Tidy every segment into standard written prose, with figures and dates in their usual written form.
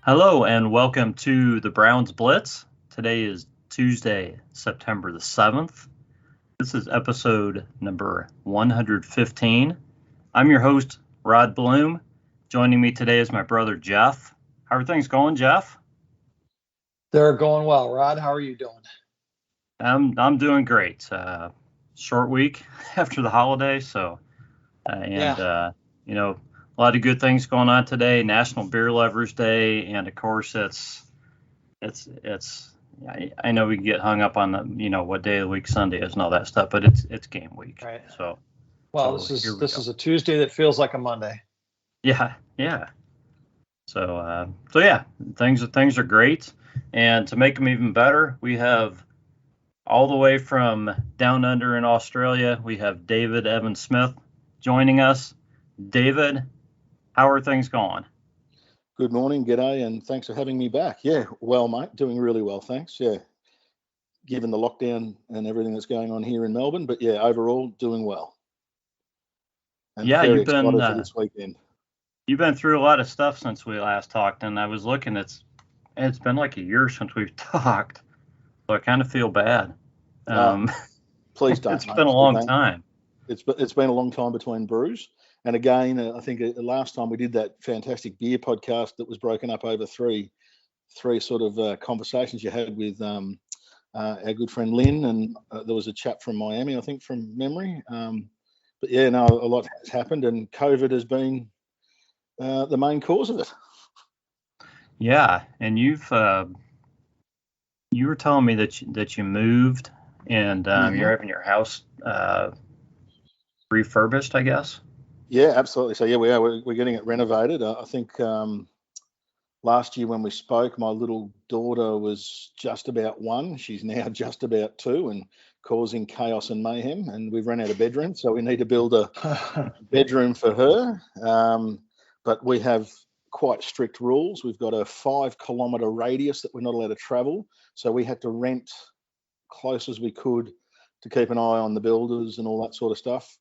Hello and welcome to the Browns Blitz. Today is Tuesday, September the 7th. This is episode number 115. I'm your host, Rod Bloom. Joining me today is my brother, Jeff. How are things going, Jeff? They're going well. Rod, how are you doing? I'm doing great. Short week after the holiday, a lot of good things going on today. National Beer Lovers Day, and of course, it's. I know we get hung up on what day of the week Sunday is and all that stuff, but it's game week. Right. This is a Tuesday that feels like a Monday. Yeah. So things are great, and to make them even better, we have all the way from down under in Australia, we have David Evan Smith joining us. David, how are things going? Good morning, g'day, and thanks for having me back. Yeah, well, mate, doing really well, thanks. Yeah, given the lockdown and everything that's going on here in Melbourne, but yeah, overall doing well. And very excited for this weekend. You've been through a lot of stuff since we last talked, and I was looking. It's been like a year since we've talked, so I kind of feel bad. Please don't. It's been a long time. It's been a long time between brews. And again, I think last time we did that fantastic beer podcast that was broken up over three sort of conversations you had with our good friend Lynn, and there was a chap from Miami, I think, from memory. But yeah, no, a lot has happened, and COVID has been the main cause of it. Yeah, and you were telling me that you moved, and you're having your house refurbished, I guess. Yeah, absolutely. So yeah, we are. We're getting it renovated. I think last year when we spoke, my little daughter was just about 1. She's now just about 2 and causing chaos and mayhem. And we've run out of bedroom, so we need to build a bedroom for her. But we have quite strict rules. We've got a 5-kilometre radius that we're not allowed to travel. So we had to rent close as we could to keep an eye on the builders and all that sort of stuff.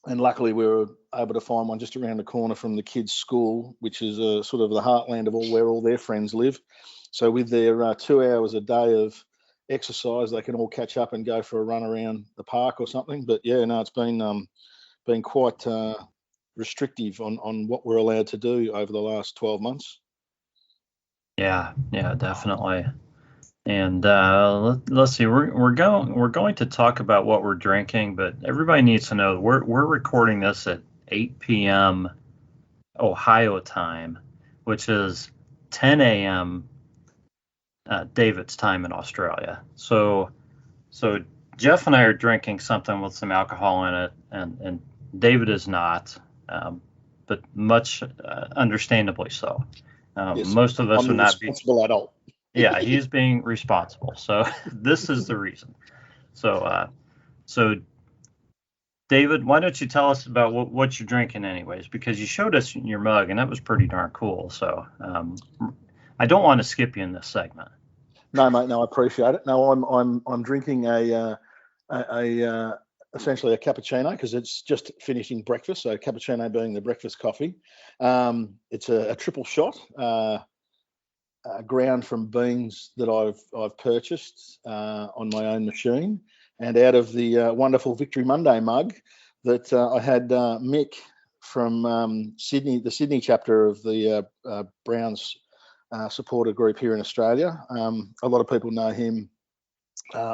And luckily we were able to find one just around the corner from the kids' school, which is sort of the heartland of where all their friends live. So with their 2 hours a day of exercise, they can all catch up and go for a run around the park or something. But yeah, no, it's been quite restrictive on what we're allowed to do over the last 12 months. Yeah, definitely. And let's see, we're going to talk about what we're drinking, but everybody needs to know we're recording this at 8 p.m. Ohio time, which is 10 a.m. David's time in Australia. So Jeff and I are drinking something with some alcohol in it, and David is not, but much understandably so. Yes, most of us would not be responsible at all. Yeah, he's being responsible. So this is the reason. So David, why don't you tell us about what you're drinking anyways? Because you showed us your mug, and that was pretty darn cool. So I don't want to skip you in this segment. No, mate. No, I appreciate it. No, I'm drinking essentially a cappuccino because it's just finishing breakfast. So cappuccino being the breakfast coffee. It's a triple shot. Ground from beans that I've purchased on my own machine, and out of the wonderful Victory Monday mug that I had Mick from Sydney, the Sydney chapter of the Browns supporter group here in Australia. A lot of people know him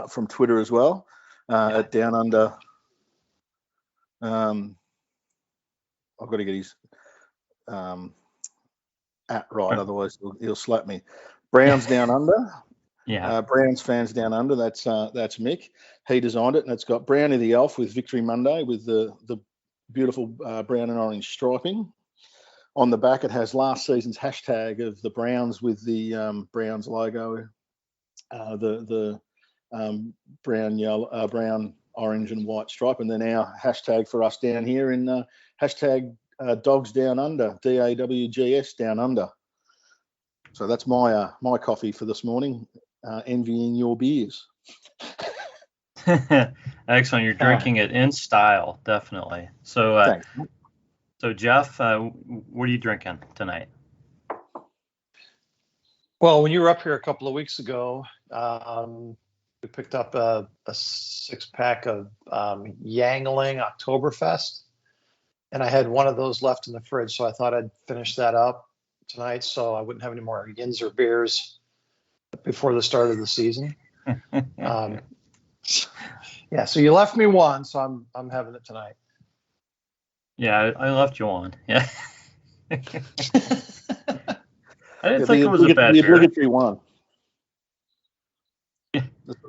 from Twitter as well, at Down Under. I've got to get his right, otherwise he'll slap me. Browns Down Under. Yeah. Browns Fans Down Under. That's Mick. He designed it, and it's got Brownie the Elf with Victory Monday with the beautiful brown and orange striping. On the back, it has last season's hashtag of the Browns with the Browns logo, the brown, orange, and white stripe, and then our hashtag for us down here in hashtag Dogs Down Under, DAWGS Down Under. So that's my coffee for this morning. Envying your beers. Excellent. You're drinking it in style, definitely. So, Thanks. So Jeff, what are you drinking tonight? Well, when you were up here a couple of weeks ago, we picked up a 6-pack of Yangling Oktoberfest, and I had one of those left in the fridge, so I thought I'd finish that up tonight so I wouldn't have any more Yinzer beers before the start of the season. Yeah, so you left me one, so I'm having it tonight. Yeah, I left you on. Yeah. I didn't think it was a bad the beer. obligatory one. Yeah.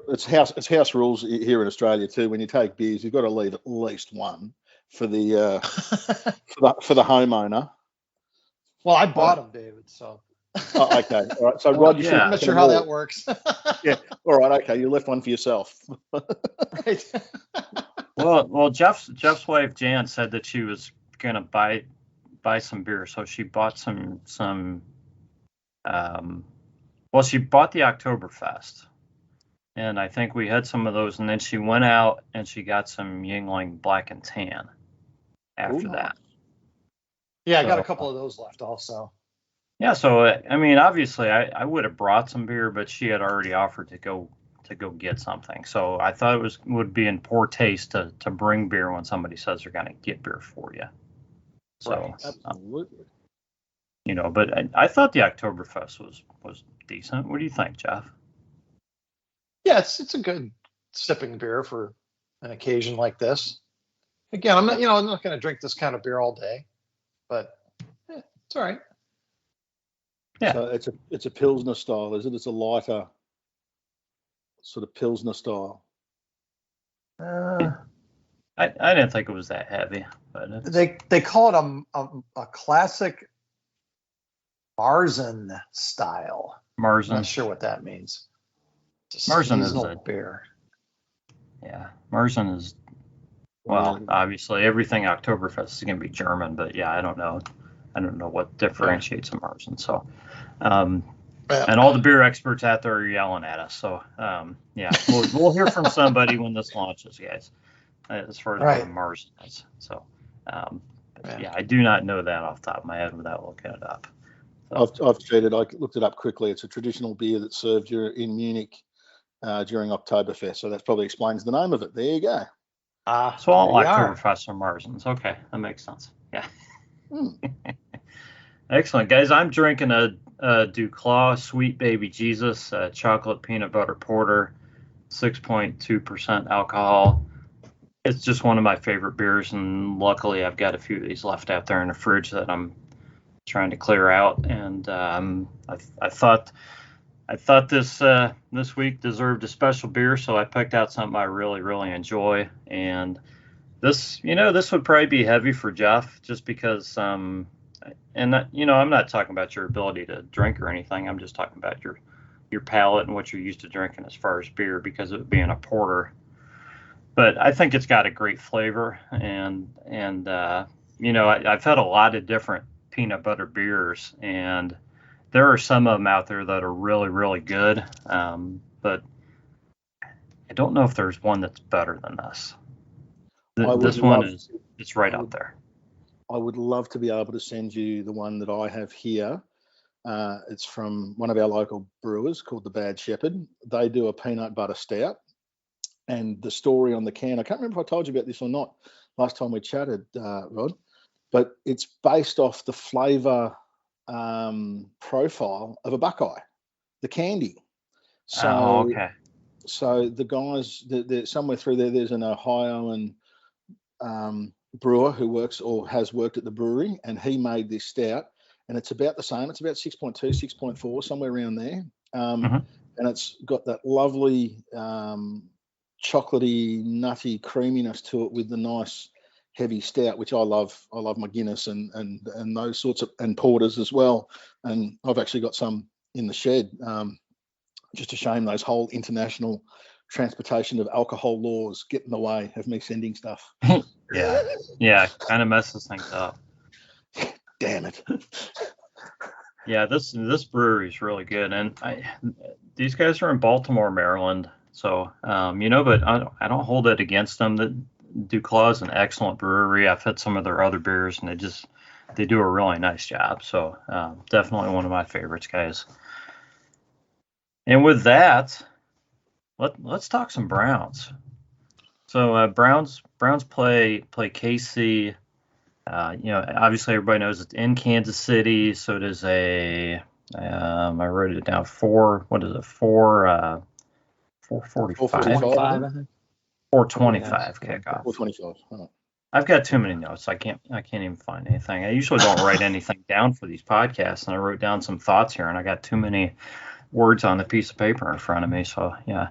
It's house rules here in Australia too. When you take beers, you've got to leave at least one for the for the homeowner. Well, I bought them, David. So. Oh, okay. All right. So Rod, you I'm not sure how that works. Yeah. All right. Okay. You left one for yourself. Right. Well, Jeff's wife Jan said that she was gonna buy some beer, so she bought some. Well, she bought the Oktoberfest, and I think we had some of those, and then she went out and she got some Yingling Black and Tan after that. Yeah, I got a couple of those left also. Yeah, so I mean, obviously, I would have brought some beer, but she had already offered to go get something. So I thought it would be in poor taste to bring beer when somebody says they're going to get beer for you. So, right, absolutely. But I thought the Oktoberfest was decent. What do you think, Jeff? Yeah, it's a good sipping beer for an occasion like this. Again, I'm not going to drink this kind of beer all day, but it's all right. Yeah. So it's a Pilsner style, is it? It's a lighter sort of Pilsner style. I didn't think it was that heavy, but they call it a classic Marzen style. Marzen. I'm not sure what that means. Marzen is a beer. Yeah, Marzen is. Well, obviously everything Oktoberfest is going to be German, but yeah, I don't know what differentiates a Marzen. So, and all the beer experts out there are yelling at us. So, yeah, we'll hear from somebody when this launches, guys, as far as what a Marzen is. So, yeah, I do not know that off the top of my head without looking it up. So. I've cheated. I looked it up quickly. It's a traditional beer that's served in Munich during Oktoberfest. So that probably explains the name of it. There you go. So all Oktoberfest are Marzens. Okay, that makes sense. Yeah. Excellent, guys. I'm drinking a Duclaw Sweet Baby Jesus chocolate peanut butter porter, 6.2% alcohol. It's just one of my favorite beers, and luckily I've got a few of these left out there in the fridge that I'm trying to clear out. And I thought this week deserved a special beer, so I picked out something I really, really enjoy. And this would probably be heavy for Jeff, just because, I'm not talking about your ability to drink or anything. I'm just talking about your palate and what you're used to drinking as far as beer, because of it being a porter. But I think it's got a great flavor, and I've had a lot of different peanut butter beers, and there are some of them out there that are really, really good, but I don't know if there's one that's better than this. This one it's right out there. I would love to be able to send you the one that I have here. It's from one of our local brewers called the Bad Shepherd. They do a peanut butter stout, and the story on the can, I can't remember if I told you about this or not last time we chatted, Rod, but it's based off the flavor profile of a Buckeye, the candy. So, okay. So the guys, somewhere through there, there's an Ohioan brewer who works or has worked at the brewery, and he made this stout, and it's about the same. It's about 6.2, 6.4, somewhere around there. And it's got that lovely chocolatey, nutty creaminess to it with the nice heavy stout, which I love. I love my Guinness and those sorts of, and porters as well. And I've actually got some in the shed. Just a shame those whole international transportation of alcohol laws get in the way of me sending stuff. Yeah, kind of messes things up. Damn it. Yeah, this brewery is really good, and these guys are in Baltimore, Maryland. So but I don't hold it against them. That Duclaw is an excellent brewery. I've had some of their other beers, and they do a really nice job. So definitely one of my favorites, guys. And with that, let's talk some Browns. So Browns play KC. Obviously everybody knows it's in Kansas City, so it is a I wrote it down 4:45. 4:45, I think. 4:25 kickoff. 4:25. Right. I've got too many notes. I can't even find anything. I usually don't write anything down for these podcasts, and I wrote down some thoughts here, and I got too many words on a piece of paper in front of me. So yeah.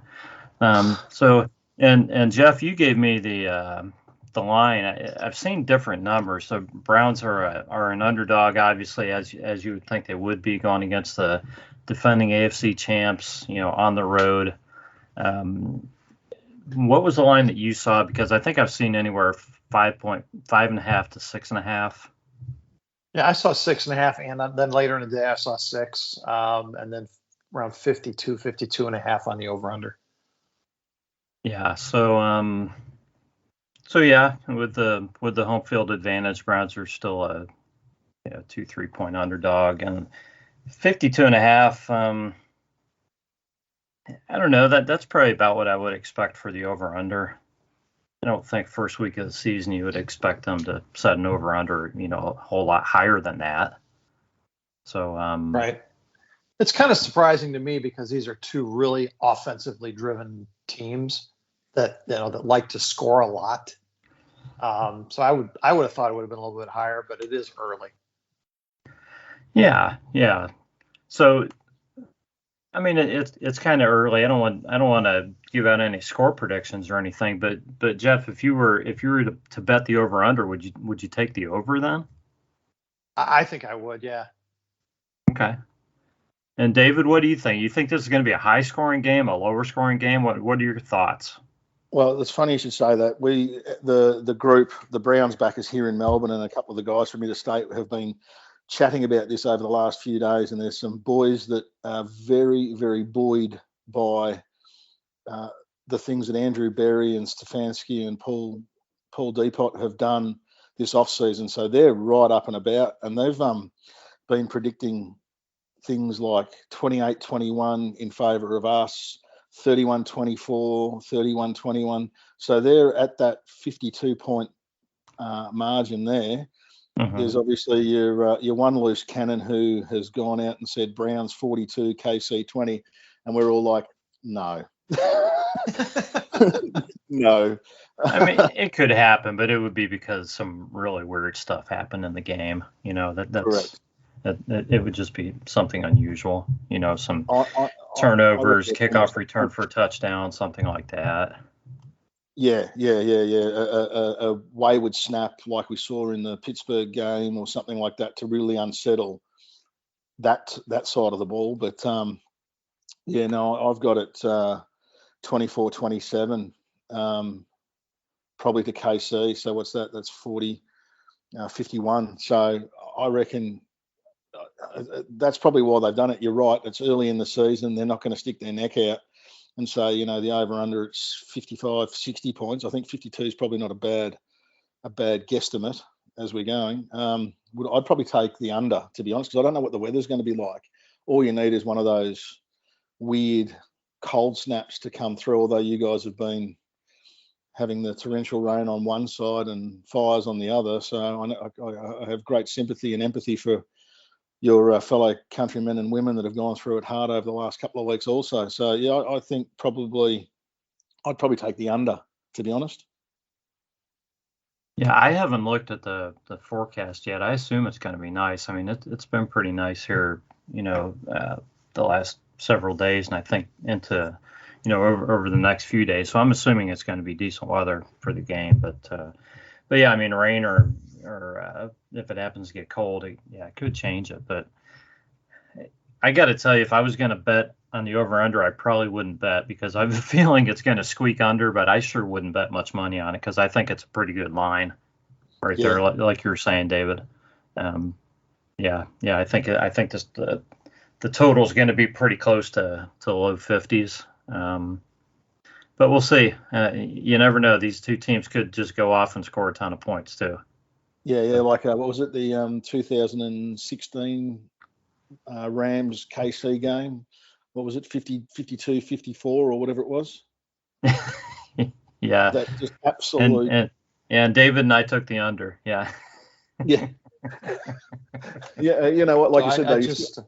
And Jeff, you gave me the line. I've seen different numbers. So Browns are an underdog, obviously, as you would think they would be going against the defending AFC champs, on the road. What was the line that you saw? Because I think I've seen anywhere 5.5 and a half to 6.5. Yeah, I saw 6.5, and then later in the day I saw 6, and then around 52 and a half on the over/under. Yeah. So yeah, with the home field advantage, Browns are still a 2-3 point underdog, and 52 and a half. I don't know, that's probably about what I would expect for the over/under. I don't think first week of the season you would expect them to set an over/under, a whole lot higher than that. So right. It's kind of surprising to me because these are two really offensively driven teams that that like to score a lot. So I would have thought it would have been a little bit higher, but it is early. Yeah. So I mean, it's kind of early. I don't want to give out any score predictions or anything, but Jeff, if you were to bet the over/under, would you take the over then? I think I would, yeah. Okay. And David, what do you think? You think this is going to be a high scoring game, a lower scoring game? What are your thoughts? Well, it's funny you should say that. The group, the Browns backers here in Melbourne, and a couple of the guys from interstate have been chatting about this over the last few days, and there's some boys that are very, very buoyed by the things that Andrew Berry and Stefanski and Paul Depot have done this off-season. So they're right up and about, and they've been predicting things like 28-21 in favour of us, 31-24, 31-21. So they're at that 52-point margin there. Mm-hmm. There's obviously your one loose cannon who has gone out and said Browns 42, KC 20, and we're all like, no. No. I mean, it could happen, but it would be because some really weird stuff happened in the game. That's correct. It would just be something unusual. Some turnovers, kickoff return for a touchdown, something like that. Yeah. A wayward snap like we saw in the Pittsburgh game or something like that to really unsettle that side of the ball. But I've got it 24-27, probably to KC. So what's that? That's 51. So I reckon that's probably why they've done it. You're right. It's early in the season. They're not going to stick their neck out and say, the over/under, it's 55, 60 points. I think 52 is probably not a bad guesstimate as we're going. I'd probably take the under, to be honest, because I don't know what the weather's going to be like. All you need is one of those weird cold snaps to come through, although you guys have been having the torrential rain on one side and fires on the other. So I have great sympathy and empathy for your fellow countrymen and women that have gone through it hard over the last couple of weeks also. So, yeah, I think I'd probably take the under, to be honest. Yeah, I haven't looked at the forecast yet. I assume it's going to be nice. I mean, it's been pretty nice here, the last several days, and I think into, over the next few days. So I'm assuming it's going to be decent weather for the game. But yeah, I mean, rain or if it happens to get cold, it could change it. But I got to tell you, if I was going to bet on the over/under, I probably wouldn't bet because I have a feeling it's going to squeak under. But I sure wouldn't bet much money on it because I think it's a pretty good line right there, like you were saying, David. I think this the total is going to be pretty close to low 50s. But we'll see. You never know. These two teams could just go off and score a ton of points too. Yeah. Like what was it? The 2016 Rams KC game what was it, 50, 52, 54 or whatever it was. Yeah. That just absolute. And David and I took the under. Yeah. Yeah. Yeah. You know what? Like So you said,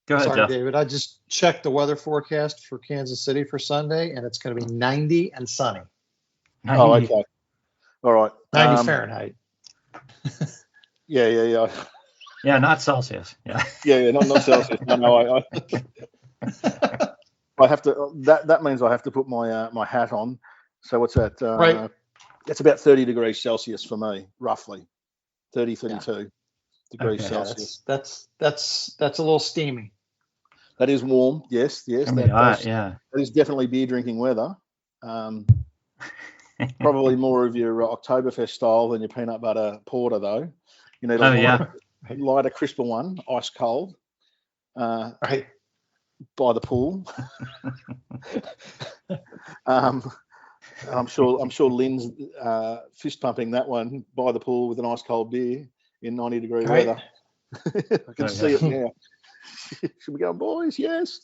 Go ahead, sorry, Jeff. David. I just checked the weather forecast for Kansas City for Sunday, and it's going to be 90 and sunny. Oh, okay. All right. 90 Fahrenheit. Yeah. Yeah, not Celsius. Yeah. Yeah, not Celsius. No, I have to. That means I have to put my hat on. So what's that? Right. It's about 30 degrees Celsius for me, roughly. 32 degrees Okay. Celsius. That's a little steamy. That is warm. Yes. I mean, That is definitely beer drinking weather. Probably more of your Oktoberfest style than your peanut butter porter, though. You need a lighter, crisper one, ice cold. Right. By the pool. I'm sure Lynn's fist pumping that one by the pool with an ice cold beer in 90-degree weather. I can see it now. Should we go, boys? Yes.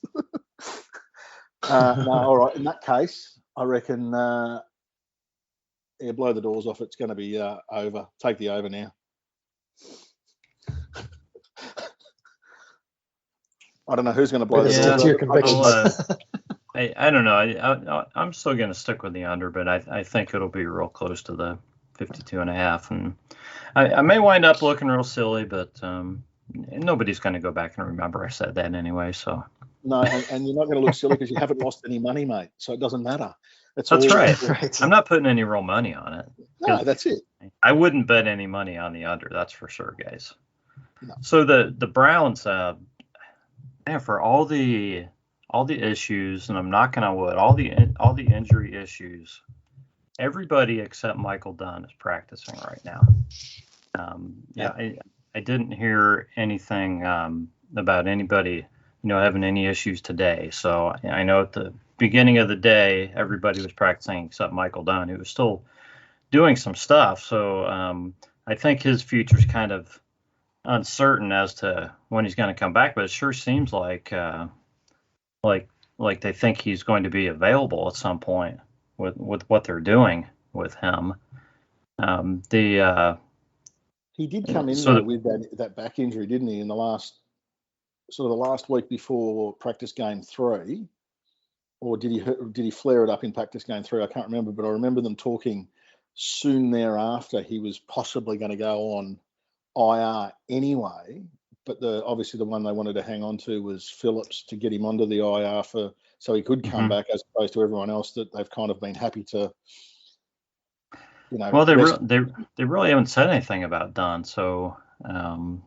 No, all right. In that case, I reckon blow the doors off. It's going to be over. Take the over now. I don't know who's going to blow the doors your off. convictions. I don't know. I'm still going to stick with the under, but I think it'll be real close to the 52.5. And I may wind up looking real silly, but nobody's going to go back and remember I said that anyway. So no, and you're not going to look silly because you haven't lost any money, mate. So it doesn't matter. That's right. I'm not putting any real money on it. No, that's it. I wouldn't bet any money on the under. That's for sure, guys. No. So the Browns, for all the issues, and I'm knocking on wood, all the injury issues, everybody except Michael Dunn is practicing right now. I didn't hear anything about anybody, having any issues today. So I know at the beginning of the day, everybody was practicing except Michael Dunn, who was still doing some stuff. So I think his future's kind of uncertain as to when he's going to come back, but it sure seems like they think he's going to be available at some point with what they're doing with him. He did come in with that back injury, didn't he, in the last week before practice game 3, or did he flare it up in practice game 3? I can't remember, but I remember them talking soon thereafter he was possibly going to go on IR anyway, but obviously the one they wanted to hang on to was Phillips to get him onto the IR so he could come back, as opposed to everyone else that they've kind of been happy to. Well, they really haven't said anything about Dunn, so I'm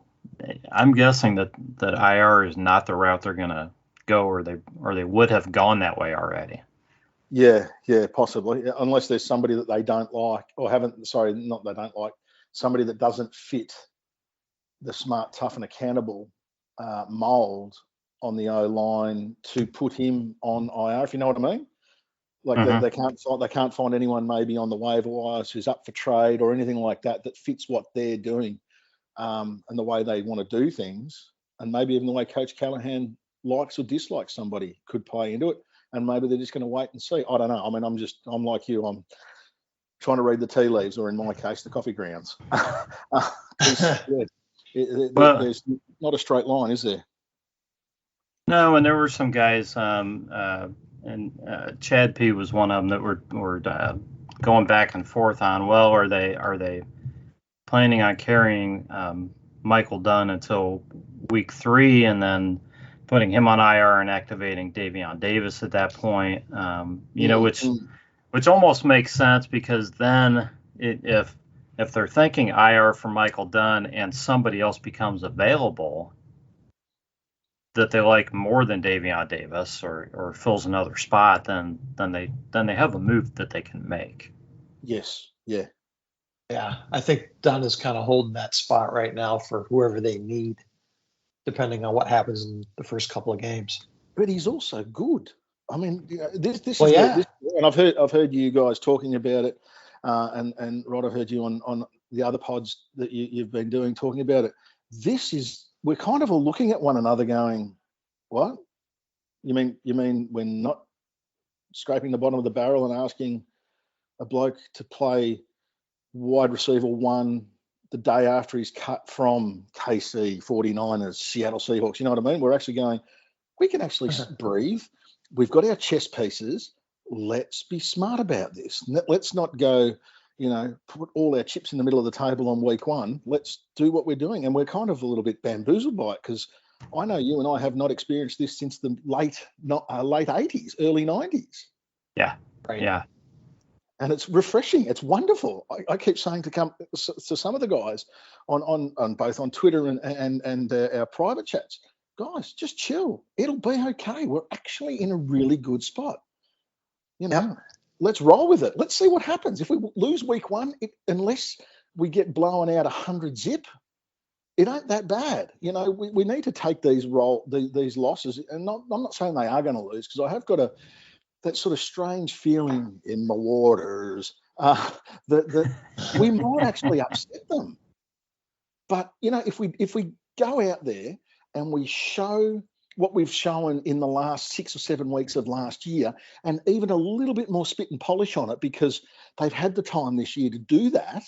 guessing that IR is not the route they're going to go, or they would have gone that way already. Yeah, possibly, unless there's somebody that they don't like, or not they don't like, somebody that doesn't fit the smart, tough, and accountable mold on the O-line to put him on IR, if you know what I mean. Like they can't find anyone maybe on the waiver wires who's up for trade or anything like that fits what they're doing and the way they want to do things, and maybe even the way Coach Callahan likes or dislikes somebody could play into it, and maybe they're just going to wait and see. I don't know. I mean, I'm like you. I'm trying to read the tea leaves, or in my case, the coffee grounds. There's not a straight line, is there? No, and there were some guys, and Chad P was one of them that were going back and forth on, well, are they planning on carrying Michael Dunn until week 3 and then putting him on IR and activating Davion Davis at that point, which almost makes sense, because then if they're thinking IR for Michael Dunn and somebody else becomes available that they like more than Davion Davis or fills another spot, then they have a move that they can make. Yes. Yeah. Yeah. I think Dunn is kind of holding that spot right now for whoever they need, depending on what happens in the first couple of games. But he's also good. I mean, this and I've heard you guys talking about it, and Rod, I've heard you on the other pods that you've been doing talking about it. This is we're kind of all looking at one another going, what? You mean we're not scraping the bottom of the barrel and asking a bloke to play wide receiver 1 the day after he's cut from KC, 49ers, Seattle Seahawks? You know what I mean? We're actually going, we can actually breathe. We've got our chess pieces. Let's be smart about this. Let's not go, put all our chips in the middle of the table on week 1. Let's do what we're doing. And we're kind of a little bit bamboozled by it, because I know you and I have not experienced this since the late 80s, early 90s. Yeah. Right. Yeah. And it's refreshing. It's wonderful. I keep saying to some of the guys on both on Twitter and our private chats, guys, just chill. It'll be okay. We're actually in a really good spot. Let's roll with it. Let's see what happens. If we lose week 1, unless we get blown out 100 zip, it ain't that bad. We need to take these losses. And I'm not saying they are going to lose, because I have got that sort of strange feeling in my waters that we might actually upset them. But, if we go out there and we show what we've shown in the last 6 or 7 weeks of last year, and even a little bit more spit and polish on it, because they've had the time this year to do that,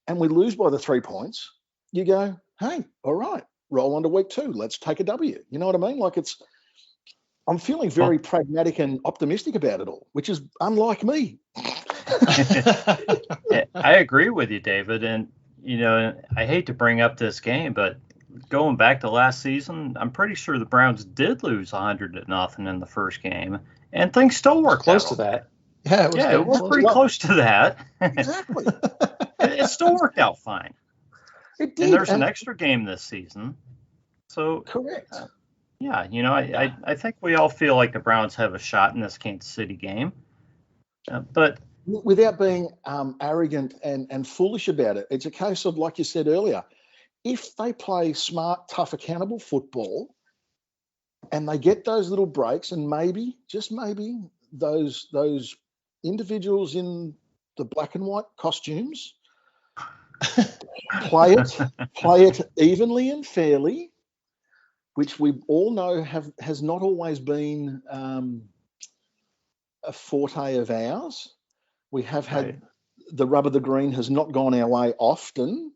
and we lose by the 3 points, you go, hey, all right, roll on to week 2. Let's take a W. You know what I mean? I'm feeling very pragmatic and optimistic about it all, which is unlike me. I agree with you, David. And, I hate to bring up this game, but going back to last season, I'm pretty sure the Browns did lose 100-0 in the first game, and things still worked close out. To that. Yeah, it was pretty close to that. Exactly. It still worked out fine. It did. And there's an extra game this season. So correct. I think we all feel like the Browns have a shot in this Kansas City game. But without being arrogant and foolish about it, it's a case of, like you said earlier, if they play smart, tough, accountable football, and they get those little breaks, and maybe, just maybe, those individuals in the black and white costumes play it evenly and fairly, which we all know has not always been a forte of ours. We have had the rub of the green has not gone our way often.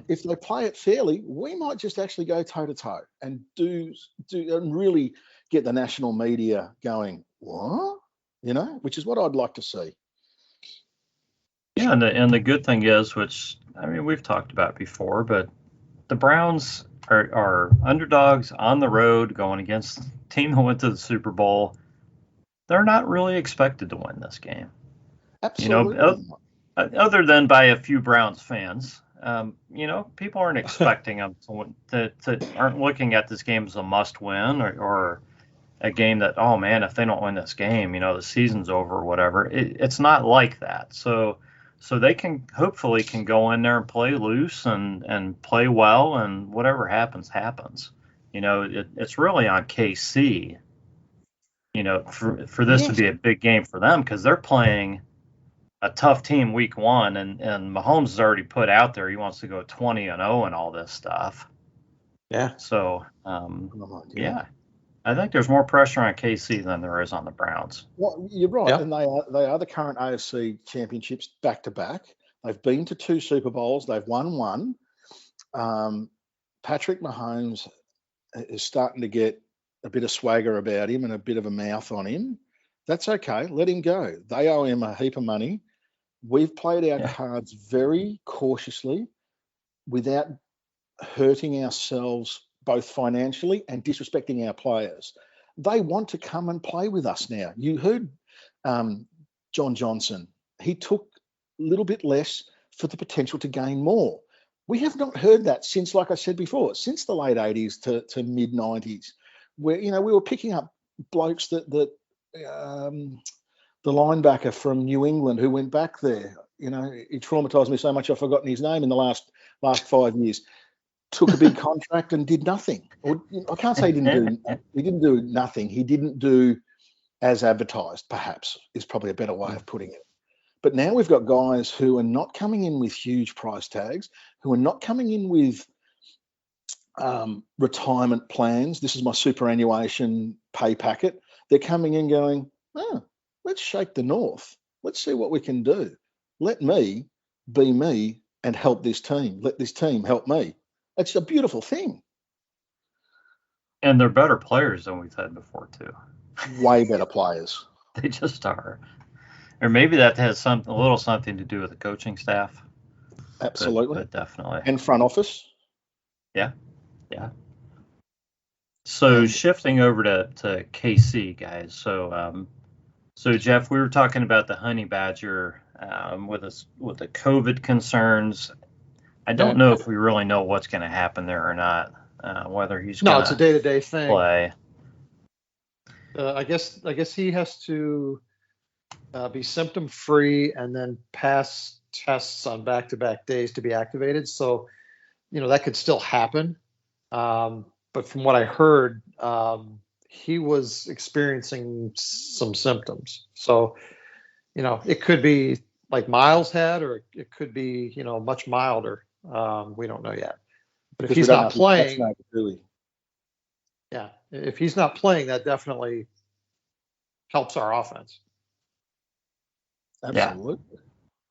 If they play it fairly, we might just actually go toe to toe and do and really get the national media going. What? Which is what I'd like to see. Yeah, and the good thing is, which we've talked about before, but the Browns are underdogs on the road going against the team that went to the Super Bowl. They're not really expected to win this game. Absolutely. Other than by a few Browns fans. People aren't expecting them to aren't looking at this game as a must win or a game that, oh man, if they don't win this game, the season's over or whatever. It's not like that. So they can hopefully go in there and play loose and play well, and whatever happens. It's really on KC, for this to be a big game for them, because they're playing a tough team week 1, and Mahomes has already put out there he wants to go 20-0 and all this stuff. Yeah. So, I think there's more pressure on KC than there is on the Browns. Well, you're right, and they are the current AFC championships back to back. They've been to 2 Super Bowls. They've won 1. Patrick Mahomes is starting to get a bit of swagger about him and a bit of a mouth on him. That's okay. Let him go. They owe him a heap of money. We've played our cards very cautiously without hurting ourselves both financially and disrespecting our players. They want to come and play with us now. You heard John Johnson. He took a little bit less for the potential to gain more. We have not heard that since, like I said before, since the late 80s to mid 90s, where, we were picking up blokes that the linebacker from New England who went back there, he traumatized me so much I've forgotten his name in the last 5 years, took a big contract and did nothing. Or I can't say he didn't do nothing. He didn't do as advertised, perhaps, is probably a better way of putting it. But now we've got guys who are not coming in with huge price tags, who are not coming in with retirement plans. This is my superannuation pay packet. They're coming in going, let's shake the North. Let's see what we can do. Let me be me and help this team. Let this team help me. It's a beautiful thing. And they're better players than we've had before, too. Way better players. They just are. Or maybe that has a little something to do with the coaching staff. Absolutely. But definitely. And front office. Yeah. So shifting over to KC, guys. So Jeff, we were talking about the honey badger with the COVID concerns. I don't know if we really know what's going to happen there or not. Whether he's going to it's a day-to-day thing. Play. I guess he has to be symptom-free and then pass tests on back-to-back days to be activated. So, that could still happen. But from what I heard, he was experiencing some symptoms. So, it could be like Miles had, or it could be, much milder. We don't know yet. But if he's not playing, if he's not playing, that definitely helps our offense. Absolutely.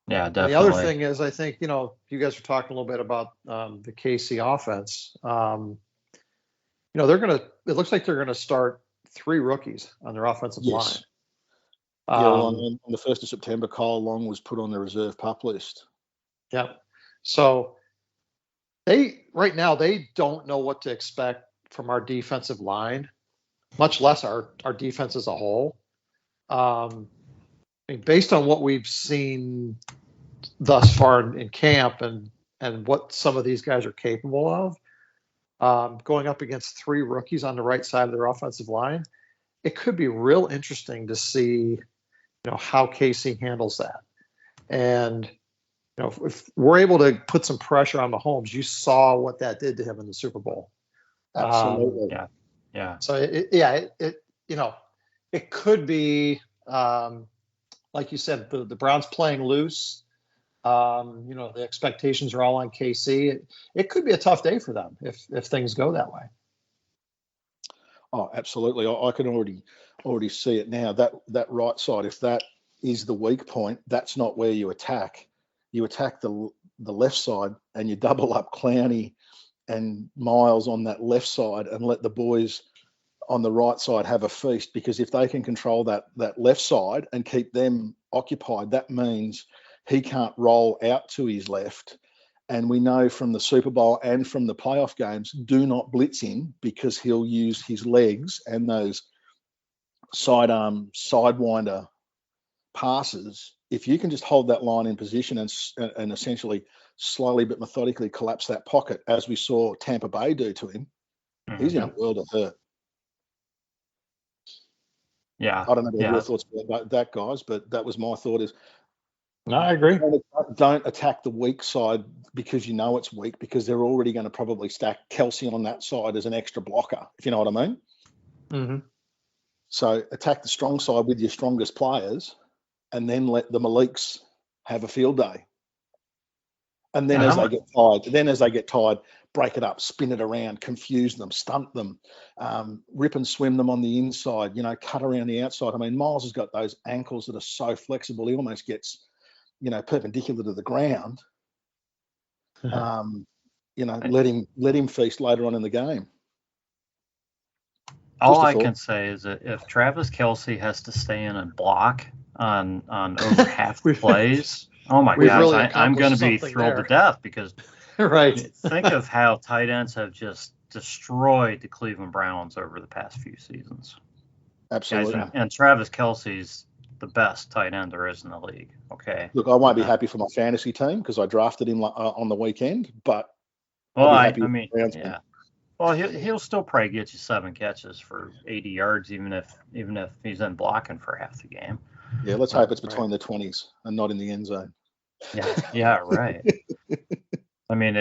Yeah, definitely. The other thing is, I think, you guys are talking a little bit about the KC offense. It looks like they're going to start 3 rookies on their offensive line. On the 1st of September, Kyle Long was put on the reserve pup list. Yeah. So right now they don't know what to expect from our defensive line, much less our defense as a whole. Based on what we've seen thus far in camp and what some of these guys are capable of, going up against 3 rookies on the right side of their offensive line, it could be real interesting to see, how KC handles that. And, if we're able to put some pressure on Mahomes, you saw what that did to him in the Super Bowl. Absolutely. Yeah. So it could be, like you said, the Browns playing loose. The expectations are all on KC. It could be a tough day for them if things go that way. Oh, absolutely. I can already see it now. That right side, if that is the weak point, that's not where you attack. You attack the left side and you double up Clowney and Miles on that left side and let the boys on the right side have a feast, because if they can control that left side and keep them occupied, that means he can't roll out to his left. And we know from the Super Bowl and from the playoff games, do not blitz him, because he'll use his legs and those sidearm sidewinder passes. If you can just hold that line in position and essentially slowly but methodically collapse that pocket, as we saw Tampa Bay do to him, he's in a world of hurt. Yeah. I don't know what your thoughts about that, guys, but that was my thought. Is no, I agree. Don't attack the weak side because you know it's weak, because they're already going to probably stack Kelsey on that side as an extra blocker, if you know what I mean. Mm-hmm. So attack the strong side with your strongest players, and then let the Maliks have a field day. And then as they get tired, break it up, spin it around, confuse them, stunt them, rip and swim them on the inside, cut around the outside. I mean, Miles has got those ankles that are so flexible, he almost gets, perpendicular to the ground. Let him feast later on in the game. All I can say is that if Travis Kelce has to stay in and block on over half the plays, oh my gosh, really I'm going to be thrilled to death, because right. Think of how tight ends have just destroyed the Cleveland Browns over the past few seasons. Absolutely. Guys, and Travis Kelce's the best tight end there is in the league. Okay. Look, I won't be happy for my fantasy team because I drafted him on the weekend, but well, I mean, yeah. Well, he'll still probably get you 7 catches for 80 yards, even if he's in blocking for half the game. Yeah, let's hope it's between the 20s and not in the end zone. Yeah, right. I mean,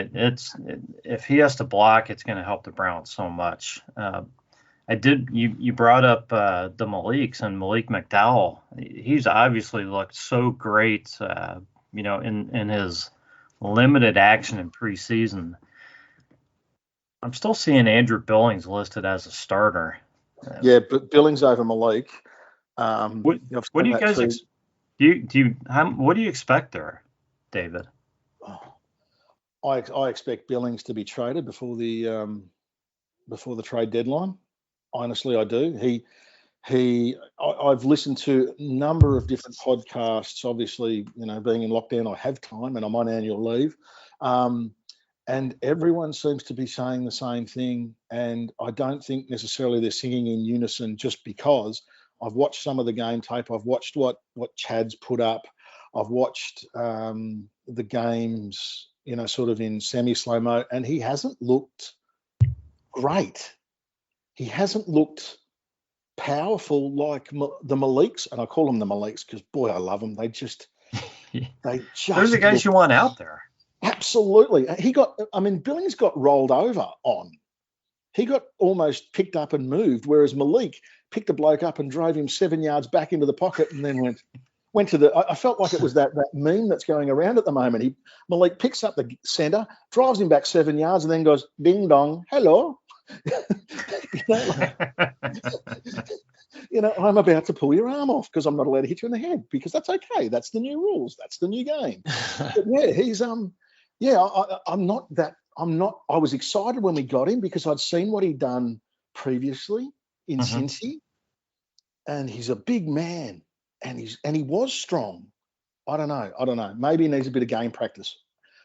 if he has to block, it's going to help the Browns so much. You brought up the Maliks, and Malik Mcdowell. He's obviously looked so great, in his limited action in preseason. I'm still seeing Andrew Billings listed as a starter. Yeah, but Billings over Malik. What I've what seen do you that guys too. what do you expect there, David? I expect Billings to be traded before the trade deadline. Honestly, I do. I've listened to a number of different podcasts. Obviously, being in lockdown, I have time and I'm on annual leave. And everyone seems to be saying the same thing. And I don't think necessarily they're singing in unison just because I've watched some of the game tape. I've watched what Chad's put up. I've watched the games, sort of in semi-slow-mo, and he hasn't looked great. He hasn't looked powerful like the Maliks, and I call them the Maliks because, boy, I love them. They're the guys you want out there. Absolutely. Billings got rolled over on. He got almost picked up and moved, whereas Malik picked the bloke up and drove him 7 yards back into the pocket and then went to the. I felt like it was that meme that's going around at the moment. Malik picks up the centre, drives him back 7 yards, and then goes ding dong, hello. I'm about to pull your arm off because I'm not allowed to hit you in the head because that's okay. That's the new rules. That's the new game. But yeah, he's I'm not. I was excited when we got him because I'd seen what he'd done previously in Cincy, and he's a big man, and he was strong. I don't know. Maybe he needs a bit of game practice.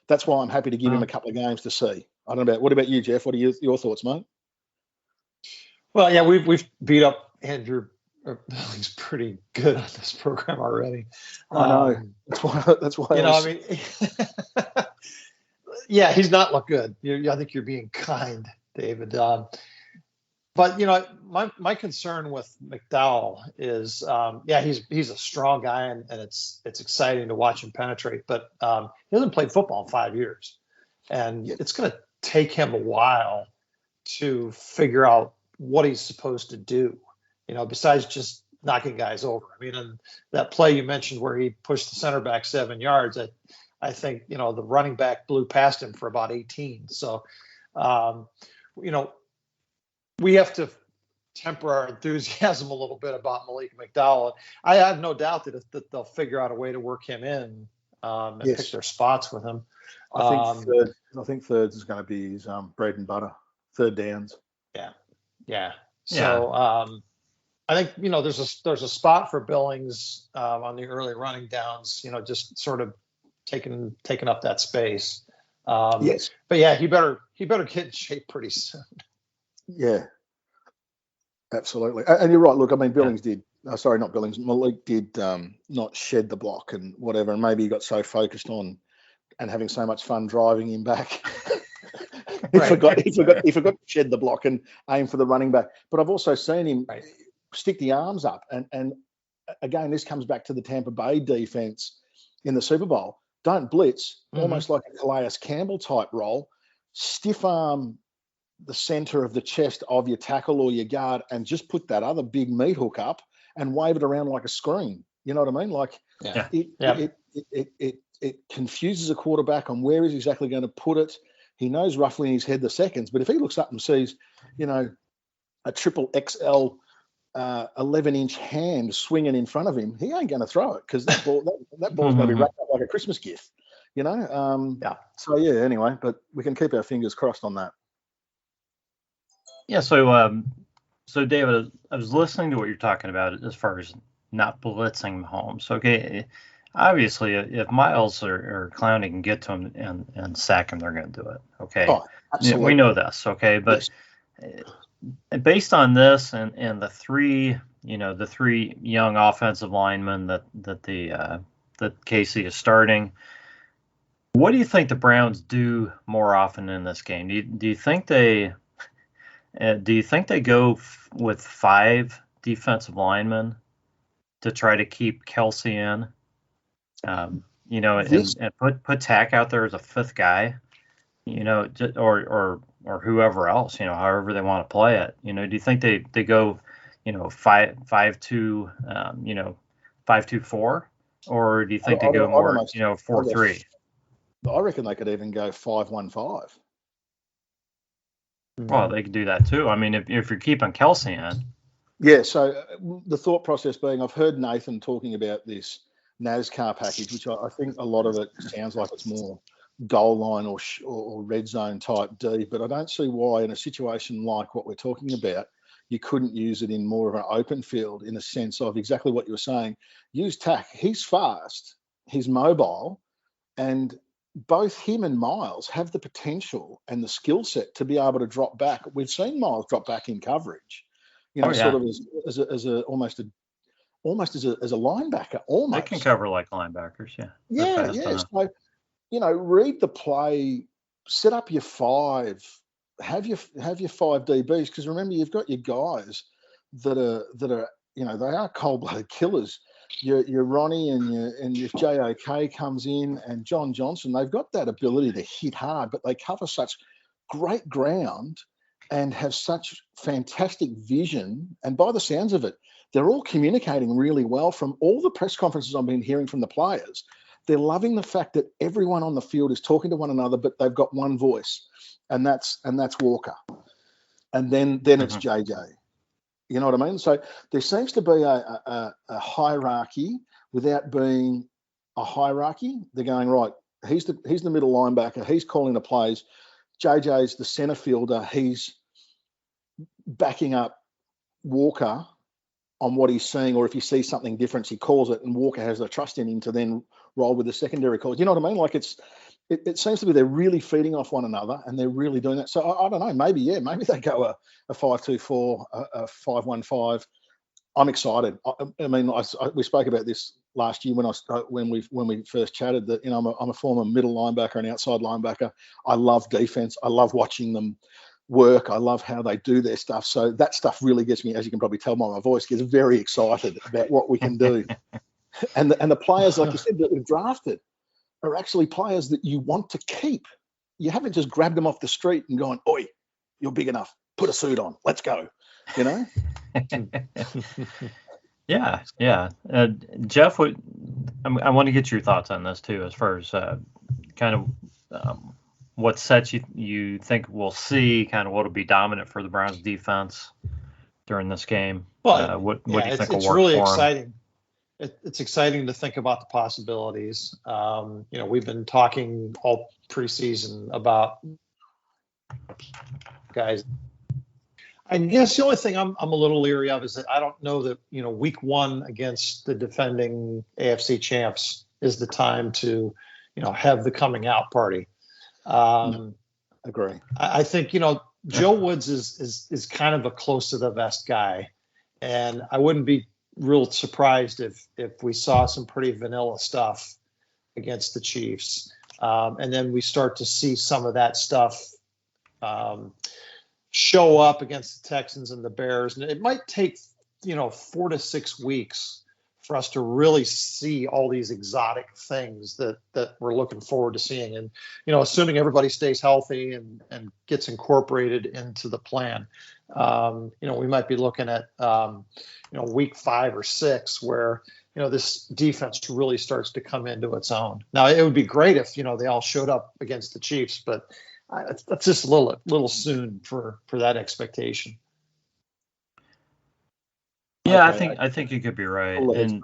That's why I'm happy to give him a couple of games to see. I don't know what about you, Jeff? What are your thoughts, mate? Well, yeah, we've beat up Andrew Billings pretty good on this program already. I know. That's why. Yeah, he's not looked good. I think you're being kind, David. But my concern with McDowell is, he's a strong guy, and it's exciting to watch him penetrate. But he hasn't played football in 5 years, and it's going to take him a while to figure out what he's supposed to do. Besides just knocking guys over. And that play you mentioned where he pushed the center back 7 yards, I think, the running back blew past him for about 18. So, we have to temper our enthusiasm a little bit about Malik McDowell. I have no doubt that they'll figure out a way to work him in and pick their spots with him. I think thirds is going to be his bread and butter. Third downs. Yeah. So I think there's a spot for Billings on the early running downs. Just sort of taking up that space. Yes. But yeah, he better get in shape pretty soon. Yeah. Absolutely. And you're right. Look, Billings did. Sorry, not Billings. Malik did not shed the block and whatever, and maybe he got so focused on and having so much fun driving him back. He forgot to shed the block and aim for the running back. But I've also seen him stick the arms up. And again, this comes back to the Tampa Bay defense in the Super Bowl. Don't blitz, almost like a Calais Campbell type role. Stiff arm the center of the chest of your tackle or your guard and just put that other big meat hook up and wave it around like a screen. You know what I mean? Like it confuses a quarterback on where he's exactly going to put it. He knows roughly in his head the seconds, but if he looks up and sees, a triple XL 11-inch hand swinging in front of him, he ain't going to throw it because that ball's going to be wrapped up like a Christmas gift, So anyway, but we can keep our fingers crossed on that. Yeah. So David, I was listening to what you're talking about as far as not blitzing Mahomes. Okay. Obviously, if Miles or Clowney can get to him and sack him, they're going to do it. Okay. Oh, absolutely. We know this. Okay. But based on this and the three young offensive linemen that Casey is starting, what do you think the Browns do more often in this game? Do you think they go with 5 defensive linemen to try to keep Kelsey in? And put Tack out there as a 5th guy, or whoever else, however they want to play it. Do you think they go, 5-2, 5-2-4, or do you think they go more, 4-3? I reckon they could even go 5-1-5. Well, they could do that too. I mean, if you're keeping Kelsey in. Yeah, so the thought process being, I've heard Nathan talking about this NASCAR package, which I think a lot of it sounds like it's more goal line or red zone type D, but I don't see why in a situation like what we're talking about, you couldn't use it in more of an open field in the sense of exactly what you were saying. Use Tack. He's fast, he's mobile, and both him and Miles have the potential and the skill set to be able to drop back. We've seen Miles drop back in coverage, sort of as a almost as a linebacker, almost. They can cover like linebackers, yeah. Yeah. So, read the play, set up your five, have your five DBs, because remember you've got your guys that are they are cold-blooded killers. Your Ronnie and if JOK comes in and John Johnson, they've got that ability to hit hard, but they cover such great ground and have such fantastic vision. And by the sounds of it, they're all communicating really well. From all the press conferences I've been hearing from the players, they're loving the fact that everyone on the field is talking to one another, but they've got one voice, and that's Walker. And then it's JJ. You know what I mean? So there seems to be a hierarchy without being a hierarchy. They're going, right, he's the middle linebacker. He's calling the plays. JJ's the center fielder. He's backing up Walker on what he's seeing, or if he sees something different, he calls it, and Walker has the trust in him to then roll with the secondary calls. You know what I mean? Like it seems to be they're really feeding off one another, and they're really doing that. So I don't know. Maybe they go a 5-2-4, a 5-1-5. I'm excited. I mean, we spoke about this last year when we first chatted that I'm a former middle linebacker and outside linebacker. I love defense. I love watching them work. I love how they do their stuff. So that stuff really gets me, as you can probably tell by my voice, gets very excited about what we can do. and the players, like you said, that we've drafted are actually players that you want to keep. You haven't just grabbed them off the street and gone, "Oi, you're big enough. Put a suit on. Let's go." Yeah. Jeff, I want to get your thoughts on this too, as far as kind of what sets you think we'll see, kind of what will be dominant for the Browns defense during this game. Well, what do you think will work? It's really for exciting. It's exciting to think about the possibilities. We've been talking all preseason about guys. I guess the only thing I'm a little leery of is that I don't know that, week one against the defending AFC champs is the time to, have the coming out party. Agree. I think, Joe Woods is kind of a close to the vest guy, and I wouldn't be real surprised if we saw some pretty vanilla stuff against the Chiefs. And then we start to see some of that stuff show up against the Texans and the Bears. And it might take, 4 to 6 weeks for us to really see all these exotic things that we're looking forward to seeing. And, assuming everybody stays healthy and gets incorporated into the plan, we might be looking at, week 5 or 6 where, this defense really starts to come into its own. Now, it would be great if, they all showed up against the Chiefs, but that's just a little soon for that expectation. Yeah, okay. I think you could be right. And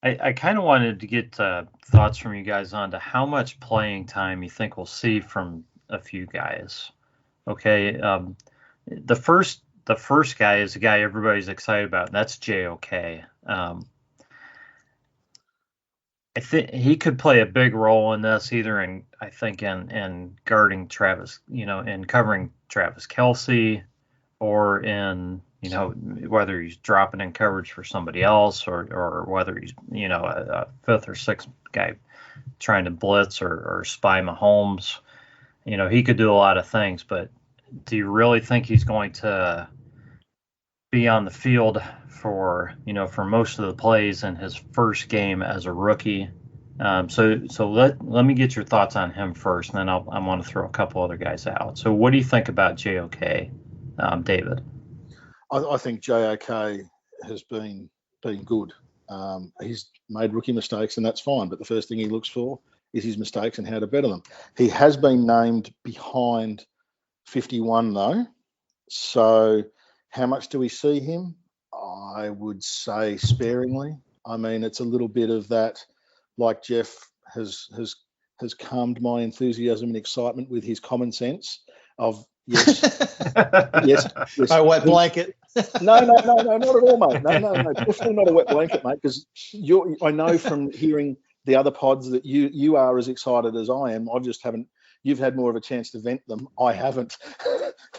I kind of wanted to get thoughts from you guys on to how much playing time you think we'll see from a few guys. Okay, the first guy is a guy everybody's excited about, and that's JOK. I think he could play a big role in this, either in guarding Travis, in covering Travis Kelce, or in, whether he's dropping in coverage for somebody else, or whether he's, a 5th or 6th guy trying to blitz or spy Mahomes. He could do a lot of things, but do you really think he's going to be on the field for most of the plays in his first game as a rookie? So let me get your thoughts on him first, and then I want to throw a couple other guys out. So what do you think about JOK, David? I think JOK has been good. He's made rookie mistakes, and that's fine. But the first thing he looks for his mistakes and how to better them. He has been named behind 51 though. So how much do we see him? I would say sparingly. I mean, it's a little bit of that, like Jeff has calmed my enthusiasm and excitement with his common sense of yes, yes. My wet blanket. No, not at all, mate. No, definitely not a wet blanket, mate. Because I know from hearing the other pods that you are as excited as I am. I just haven't. You've had more of a chance to vent them. I haven't.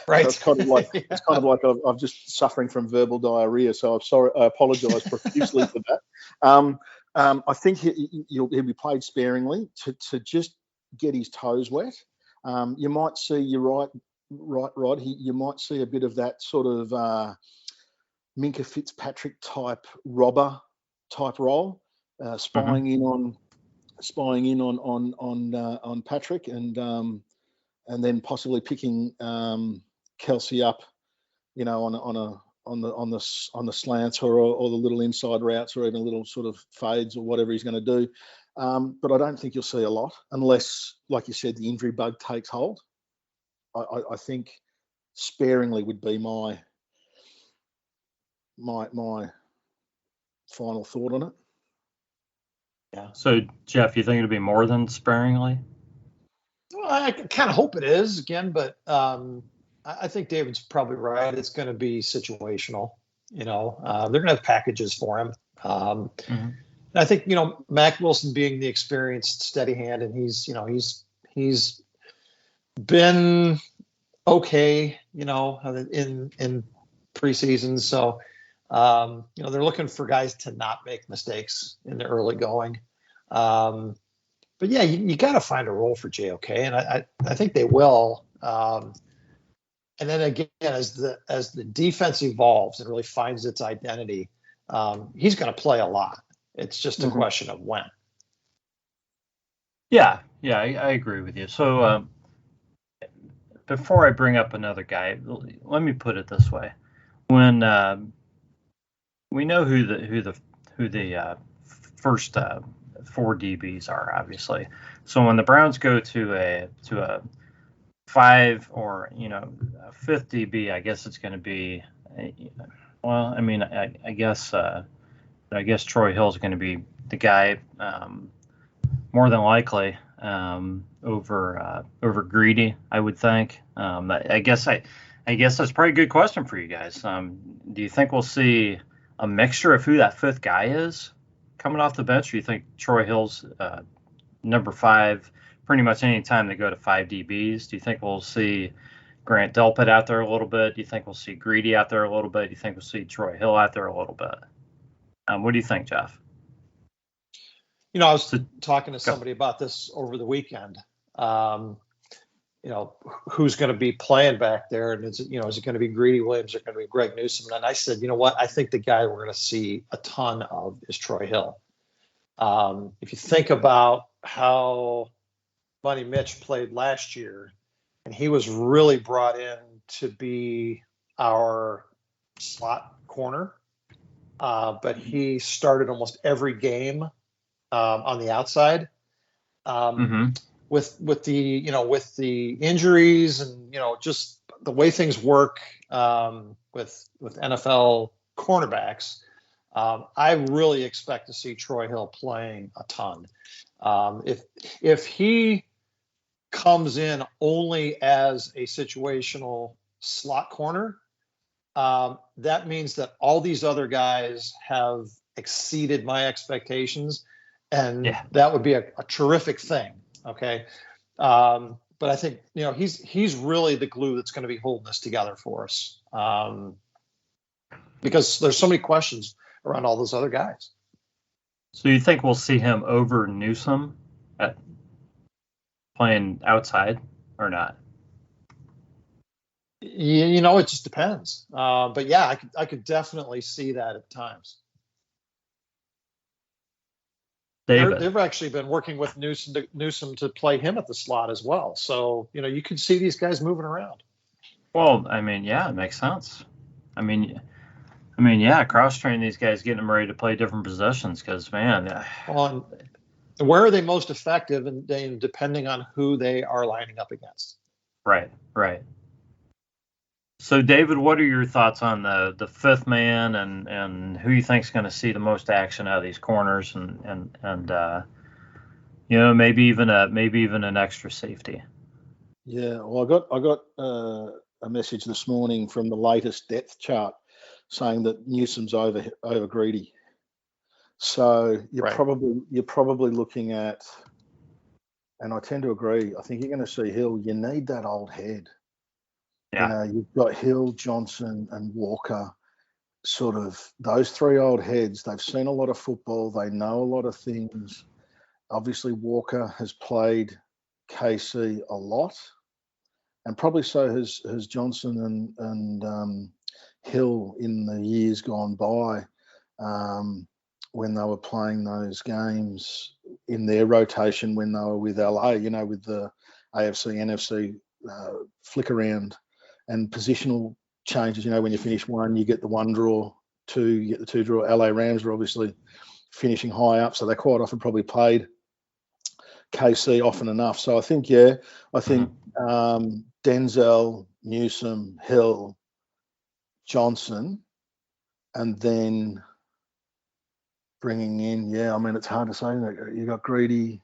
Right. So it's kind of like I'm just suffering from verbal diarrhea. So I'm sorry. I apologise profusely for that. I think he'll be played sparingly to just get his toes wet. You might see, you're right, Rod. You might see a bit of that sort of Minka Fitzpatrick type robber type role, spying in on Patrick, and then possibly picking Kelsey up, on the slants or the little inside routes or even little sort of fades or whatever he's going to do. But I don't think you'll see a lot unless, like you said, the injury bug takes hold. I think sparingly would be my final thought on it. Yeah. So, Jeff, you think it'll be more than sparingly? Well, I kind of hope it is again, but I think David's probably right. It's going to be situational. They're going to have packages for him. I think Mac Wilson being the experienced, steady hand, and he's been okay, in preseason. So they're looking for guys to not make mistakes in the early going. But yeah, you got to find a role for JOK, and I think they will. And then again, as the defense evolves and really finds its identity, he's going to play a lot. It's just a question of when. Yeah, I agree with you. So before I bring up another guy, let me put it this way: when we know who the first 4 DBs are, obviously. So when the Browns go to a 5 or a 5th DB, I guess it's going to be. Well, I mean, I guess Troy Hill's going to be the guy, more than likely, over Greedy, I would think. I guess that's probably a good question for you guys. Do you think we'll see a mixture of who that 5th guy is coming off the bench? Or do you think Troy Hill's number 5 pretty much any time they go to 5 DBs? Do you think we'll see Grant Delpit out there a little bit? Do you think we'll see Greedy out there a little bit? Do you think we'll see Troy Hill out there a little bit? What do you think, Jeff? I was talking to somebody about this over the weekend. Who's going to be playing back there? And is it going to be Greedy Williams or going to be Greg Newsome? And I said, you know what? I think the guy we're going to see a ton of is Troy Hill. If you think about how Money Mitch played last year, and he was really brought in to be our slot corner, but he started almost every game on the outside. With the injuries and just the way things work with NFL cornerbacks, I really expect to see Troy Hill playing a ton. If he comes in only as a situational slot corner, that means that all these other guys have exceeded my expectations, and that would be a terrific thing. Okay. But I think, he's really the glue that's going to be holding this together for us. Because there's so many questions around all those other guys. So you think we'll see him over Newsome playing outside or not? It just depends. But yeah, I could definitely see that at times. They've actually been working with Newsome to play him at the slot as well. So, you could see these guys moving around. Well, I mean, yeah, it makes sense. I mean, yeah, cross-train these guys, getting them ready to play different positions because, man. where are they most effective, and depending on who they are lining up against. Right. So, David, what are your thoughts on the fifth man and who you think is going to see the most action out of these corners and maybe even an extra safety? Yeah, well, I got a message this morning from the latest depth chart saying that Newsom's over greedy. So you're probably looking at, and I tend to agree. I think you're going to see Hill. You need that old head. Yeah. You've got Hill, Johnson, and Walker. Sort of those three old heads. They've seen a lot of football. They know a lot of things. Obviously, Walker has played KC a lot, and probably so has Johnson and Hill in the years gone by, when they were playing those games in their rotation when they were with LA, with the AFC, NFC flick around and positional changes. When you finish one, you get the one draw, two, you get the two draw. LA Rams are obviously finishing high up, so they quite often probably played KC often enough. So I think Denzel, Newsom, Hill, Johnson, and then bringing in, it's hard to say. You got Greedy,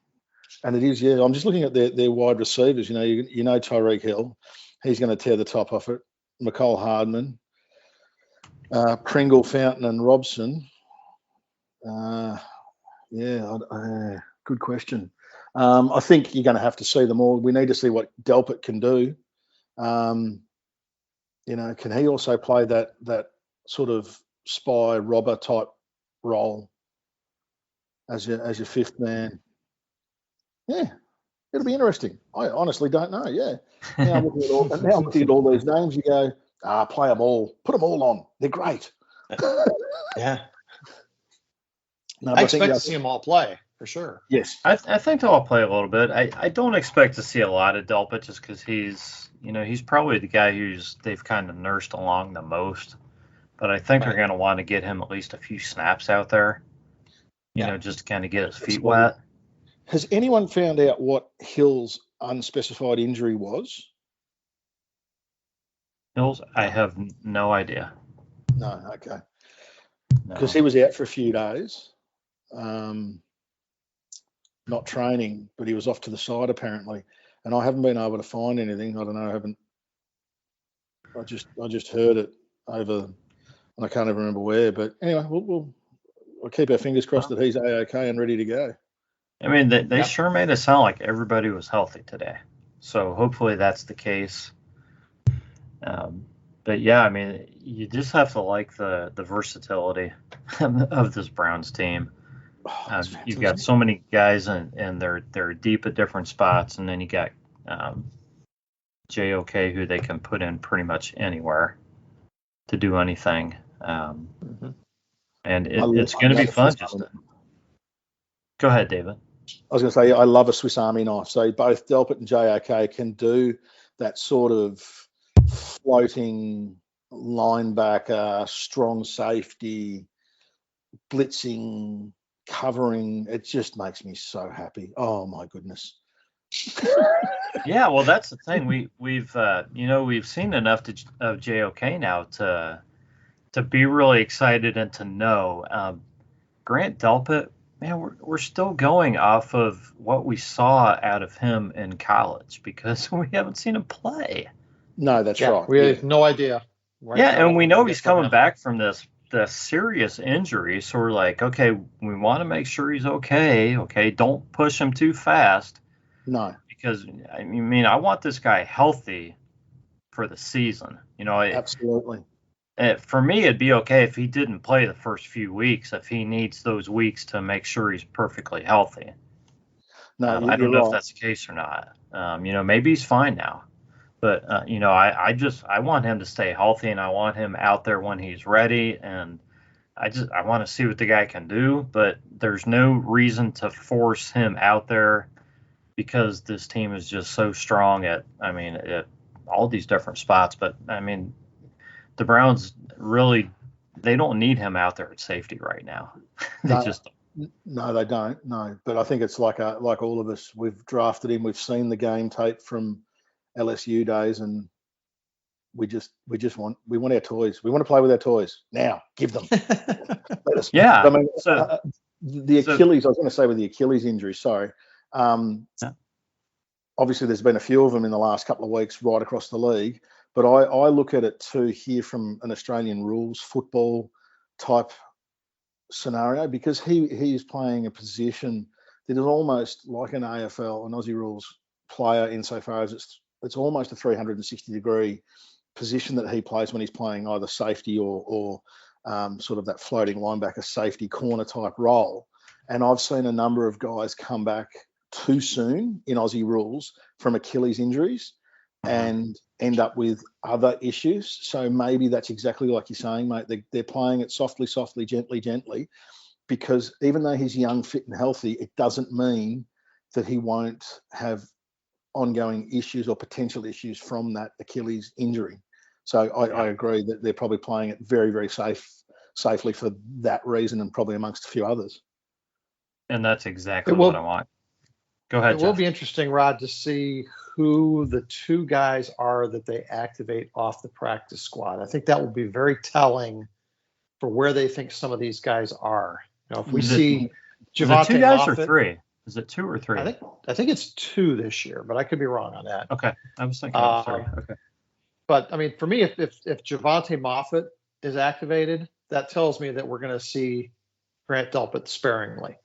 and it is, I'm just looking at their wide receivers. Tyreek Hill, he's going to tear the top off it. McCole Hardman, Pringle, Fountain, and Robson. Good question. I think you're going to have to see them all. We need to see what Delpit can do. Can he also play that sort of spy robber type role as your fifth man? Yeah, it'll be interesting. I honestly don't know. Yeah. Now I'm looking at all these names. You go, play them all, put them all on. They're great. Yeah. No, I expect to see them all play for sure. Yes, I think they'll all play a little bit. I don't expect to see a lot of Delpit just because he's probably the guy they've kind of nursed along the most. But I think they're going to want to get him at least a few snaps out there, just to kind of get his feet wet. Has anyone found out what Hill's unspecified injury was? Hills, I have no idea. No, okay. Because he was out for a few days, not training, but he was off to the side apparently, and I haven't been able to find anything. I don't know. I just heard it over, and I can't even remember where. But anyway, we'll keep our fingers crossed that he's A-OK and ready to go. I mean, they sure made it sound like everybody was healthy today, so hopefully that's the case. But yeah, I mean, you just have to like the versatility of this Browns team. You've got so many guys, and they're deep at different spots, and then you got JOK, who they can put in pretty much anywhere to do anything. And it's going to be fun. Go ahead, David. I was going to say, I love a Swiss Army knife. So both Delpit and JOK can do that sort of floating linebacker, strong safety, blitzing, covering. It just makes me so happy. Oh my goodness. Yeah, well, that's the thing. We've seen enough of JOK now to be really excited and to know. Grant Delpit, man, we're still going off of what we saw out of him in college because we haven't seen him play. No, that's right. We have no idea. And we know he's coming back from the serious injury. So we're like, okay, we want to make sure he's okay. Okay, don't push him too fast. No. Because, I want this guy healthy for the season. Absolutely. For me, it'd be okay if he didn't play the first few weeks, if he needs those weeks to make sure he's perfectly healthy. No, I don't know if that's the case or not. Maybe he's fine now. But, I want him to stay healthy, and I want him out there when he's ready. And I want to see what the guy can do. But there's no reason to force him out there because this team is just so strong at all these different spots. But, the Browns really, they don't need him out there at safety right now. They just don't. No, they don't. No, but I think it's like all of us. We've drafted him. We've seen the game tape from LSU days, and we want our toys. We want to play with our toys now. Give them. Let us. Yeah. I mean, So the Achilles. I was going to say with the Achilles injury. Sorry. Obviously, there's been a few of them in the last couple of weeks right across the league. But I look at it too here from an Australian rules football type scenario, because he is playing a position that is almost like an AFL, an Aussie rules player, insofar as it's almost a 360-degree position that he plays when he's playing either safety or sort of that floating linebacker safety corner type role. And I've seen a number of guys come back too soon in Aussie rules from Achilles injuries and end up with other issues. So maybe that's exactly like you're saying, mate. They're playing it softly, gently, because even though he's young, fit and healthy, it doesn't mean that he won't have ongoing issues or potential issues from that Achilles injury. So I agree that they're probably playing it very, very safely for that reason, and probably amongst a few others. And that's exactly what I want. Go ahead, It Jeff. will be interesting, Rod, to see who the two guys are that they activate off the practice squad. I think that will be very telling for where they think some of these guys are. You know, if we see Javonte Is it two guys Moffett, or three? Is it two or three? I think it's two this year, but I could be wrong on that. Okay, I was thinking of three. Okay. But I mean, for me, if Javonte Moffett is activated, that tells me that we're going to see Grant Delpit sparingly.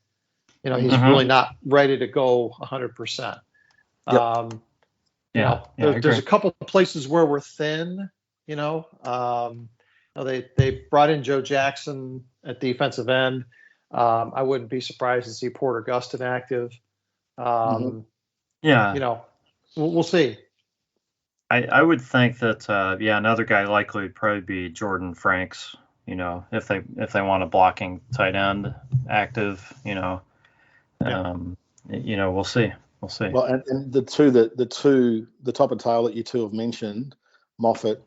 You know, he's really not ready to go 100%. Yep. There's a couple of places where we're thin. You know, they brought in Joe Jackson at defensive end. I wouldn't be surprised to see Porter Gustin active. You know, we'll see. I would think that another guy likely would probably be Jordan Franks. You know, if they want a blocking tight end active. You know, we'll see. We'll see. Well, and the top and tail that you two have mentioned, Moffett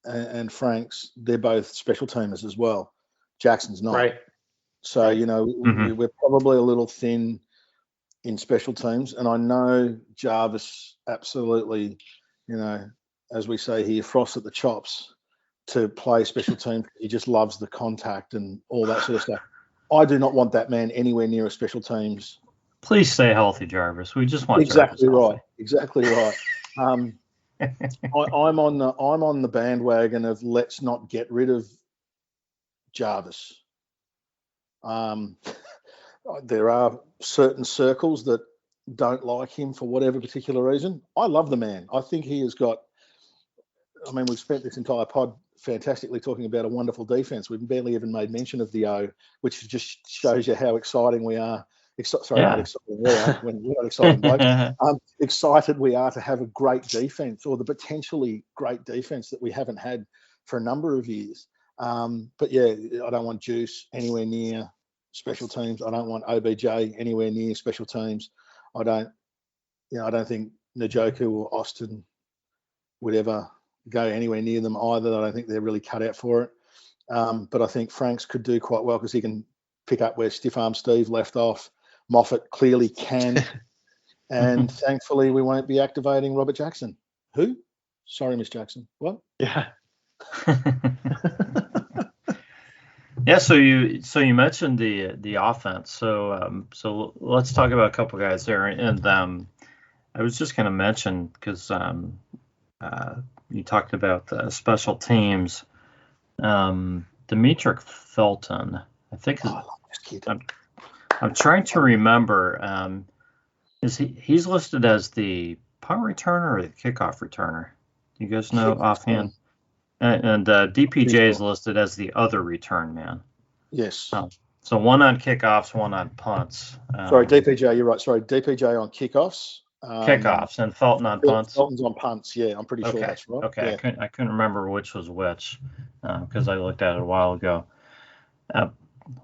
and Franks, they're both special teamers as well. Jackson's not. Right. So, you know, we're probably a little thin in special teams. And I know Jarvis absolutely, you know, as we say here, frosts at the chops to play special teams. He just loves the contact and all that sort of stuff. I do not want that man anywhere near a special teams. Please stay healthy, Jarvis. We just want exactly Jarvis right. Exactly right. I'm on the bandwagon of let's not get rid of Jarvis. There are certain circles that don't like him for whatever particular reason. I love the man. I think he has got. I mean, we've spent this entire pod fantastically talking about a wonderful defense. We've barely even made mention of the O, which just shows you how exciting we are. Not exciting we are. We're not exciting blokes. Excited we are to have a great defense, or the potentially great defense that we haven't had for a number of years. But yeah, I don't want Juice anywhere near special teams. I don't want OBJ anywhere near special teams. I don't think Njoku or Austin would ever go anywhere near them either. I don't think they're really cut out for it. But I think Franks could do quite well because he can pick up where Stiff Arm Steve left off. Moffett clearly can. And thankfully we won't be activating Robert Jackson. Who? Sorry, Miss Jackson. What? Yeah. Yeah, so you mentioned the offense. So let's talk about a couple guys there. And I was just going to mention, because you talked about the special teams. Demetric Felton, I think. I love this kid. I'm trying to remember. He's listed as the punt returner or the kickoff returner? Do you guys know offhand? And DPJ is listed as the other return man. Yes. So one on kickoffs, one on punts. Sorry, DPJ, you're right. Sorry, DPJ on kickoffs. Kickoffs and Felton on punts. Felton's on punts. Yeah, I'm pretty sure that's right. Okay, yeah. I couldn't remember which was which because I looked at it a while ago.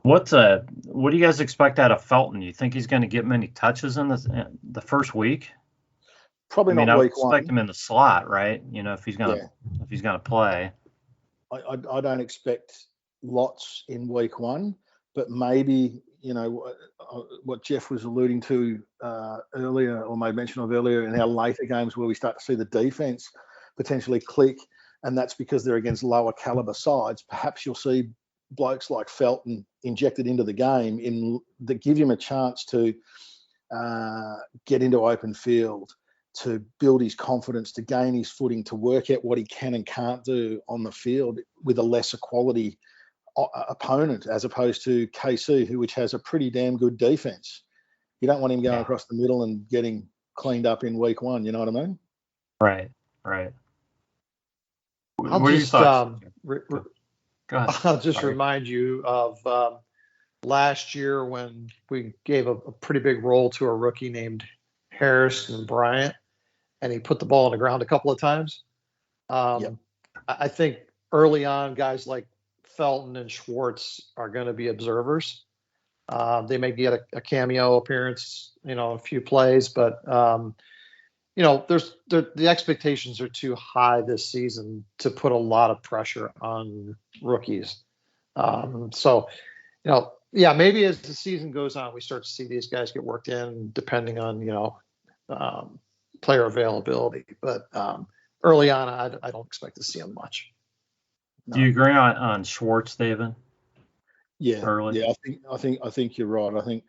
What do you guys expect out of Felton? You think he's going to get many touches in the first week? Probably not week one. I would expect him in the slot, right? You know, if he's going to play. I don't expect lots in week one, but maybe, what Jeff was alluding to earlier, or made mention of earlier, in our later games where we start to see the defense potentially click, and that's because they're against lower caliber sides. Perhaps you'll see blokes like Felton injected into the game that give him a chance to get into open field, to build his confidence, to gain his footing, to work out what he can and can't do on the field with a lesser quality opponent, as opposed to KC, which has a pretty damn good defense. You don't want him going across the middle and getting cleaned up in week one. You know what I mean? Right. I'll just remind you of last year when we gave a pretty big role to a rookie named Harrison Bryant, and he put the ball on the ground a couple of times. I think early on, guys like Felton and Schwartz are going to be observers. They may get a cameo appearance, a few plays, but the expectations are too high this season to put a lot of pressure on rookies. Maybe as the season goes on, we start to see these guys get worked in, depending on player availability. But early on, I don't expect to see them much. No. Do you agree on Schwartz, David? Yeah, early? Yeah. I think you're right. I think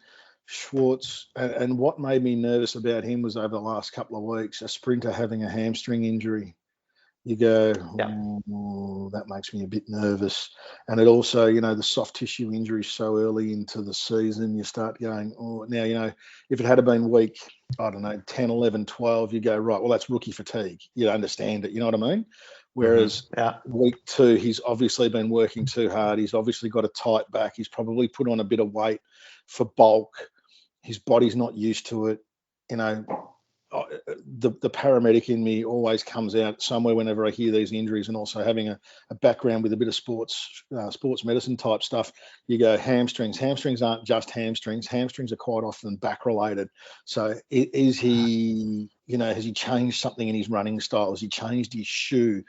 Schwartz, and what made me nervous about him was over the last couple of weeks, a sprinter having a hamstring injury. You go, that makes me a bit nervous. And it also, the soft tissue injuries so early into the season, you start going, now, if it had been week, I don't know, 10, 11, 12, you go, right, well, that's rookie fatigue. You understand it. You know what I mean? Whereas week 2, he's obviously been working too hard. He's obviously got a tight back. He's probably put on a bit of weight for bulk. His body's not used to it. The paramedic in me always comes out somewhere whenever I hear these injuries, and also having a background with a bit of sports medicine type stuff. You go, hamstrings. Hamstrings aren't just hamstrings. Hamstrings are quite often back related. So is he, has he changed something in his running style? Has he changed his shoe?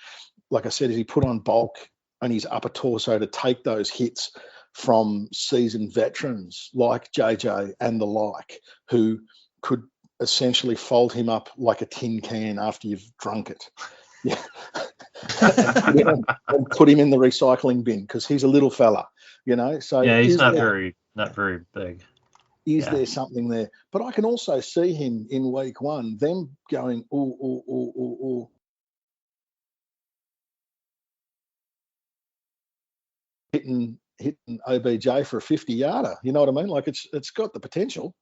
Like I said, has he put on bulk on his upper torso to take those hits from seasoned veterans like JJ and the like, who could essentially fold him up like a tin can after you've drunk it, and put him in the recycling bin because he's a little fella, So he's not very big. Is there something there? But I can also see him in week 1, them going, hitting OBJ for a 50-yarder. You know what I mean? Like it's got the potential.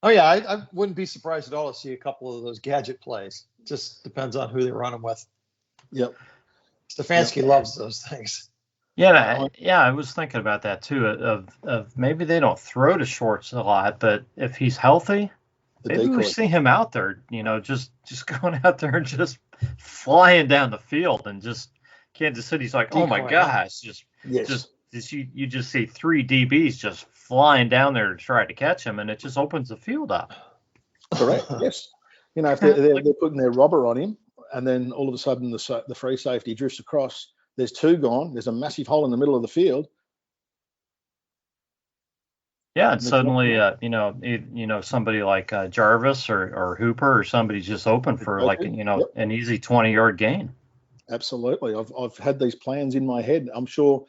Oh, yeah, I wouldn't be surprised at all to see a couple of those gadget plays. Just depends on who they run them with. Yep. Stefanski loves those things. Yeah, I was thinking about that too. Of maybe they don't throw to Schwartz a lot, but if he's healthy, maybe we see him out there. Just going out there and just flying down the field, and just Kansas City's like, oh my gosh, you just see 3 DBs just flying down there to try to catch him, and it just opens the field up. Correct. Yes. If they're putting their robber on him, and then all of a sudden the free safety drifts across, there's 2 gone. There's a massive hole in the middle of the field. Yeah, and suddenly, somebody like Jarvis or Hooper or somebody's just open for an easy 20-yard gain. Absolutely. I've had these plans in my head. I'm sure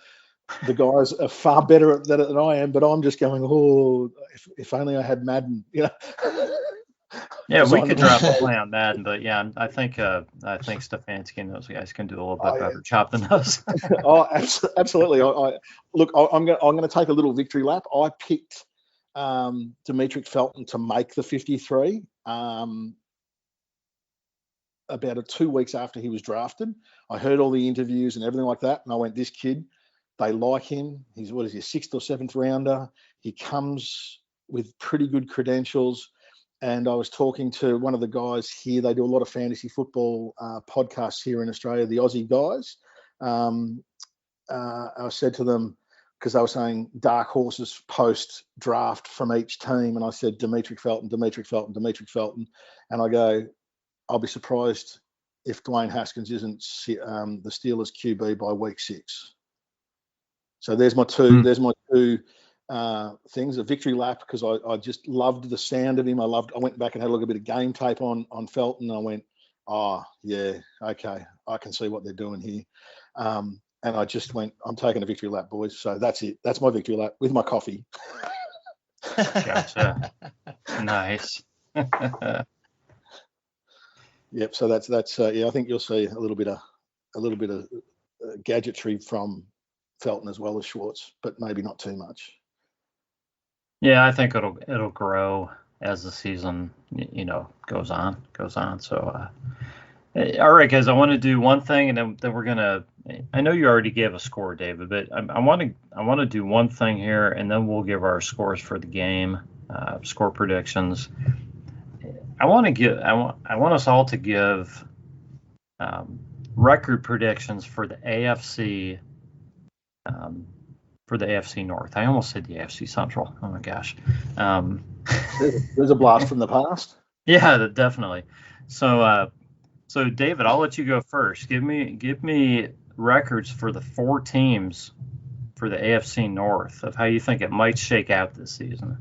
the guys are far better at that than I am, but I'm just going, if only I had Madden, Yeah, we could drop a play on Madden, but yeah, I think Stefanski and those guys can do a little bit better job than us. Absolutely. I'm going to take a little victory lap. I picked Demetric Felton to make the 53 about 2 weeks after he was drafted. I heard all the interviews and everything like that, and I went, this kid, they like him. He's a 6th or 7th rounder. He comes with pretty good credentials. And I was talking to one of the guys here. They do a lot of fantasy football podcasts here in Australia, the Aussie guys. I said to them, because they were saying dark horses post-draft from each team, and I said Demetric Felton. And I go, I'll be surprised if Dwayne Haskins isn't the Steelers QB by week 6. So there's my two things, a victory lap, because I just loved the sound of him. I went back and had a look at a bit of game tape on Felton. And I went, oh yeah, okay, I can see what they're doing here. And I just went, I'm taking a victory lap, boys. So that's it. That's my victory lap with my coffee. Gotcha. Nice. Yep. So that's yeah. I think you'll see a little bit of gadgetry from Felton as well as Schwartz, but maybe not too much. Yeah, I think it'll grow as the season goes on. So all right, guys, I want to do one thing, and then we're gonna. I know you already gave a score, David, but I want to do one thing here, and then we'll give our scores for the game, score predictions. I want us all to give record predictions for the AFC. For the AFC North. I almost said the AFC Central. Oh my gosh. There's a blast from the past. Yeah, definitely. So David, I'll let you go first. Give me records for the 4 teams for the AFC North of how you think it might shake out this season.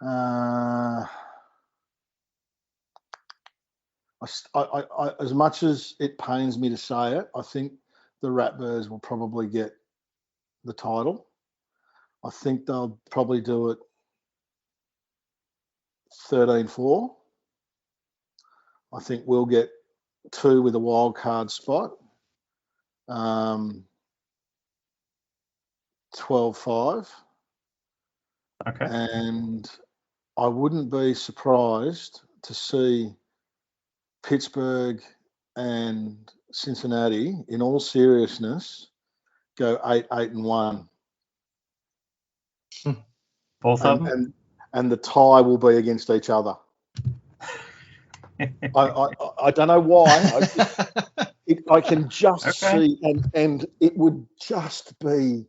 As much as it pains me to say it, I think the Ratbirds will probably get the title. I think they'll probably do it 13-4. I think we'll get 2 with a wild card spot. 12-5. Okay. And I wouldn't be surprised to see Pittsburgh and Cincinnati, in all seriousness, go 8-1. Both of them? And the tie will be against each other. I don't know why. I can just see, and it would just be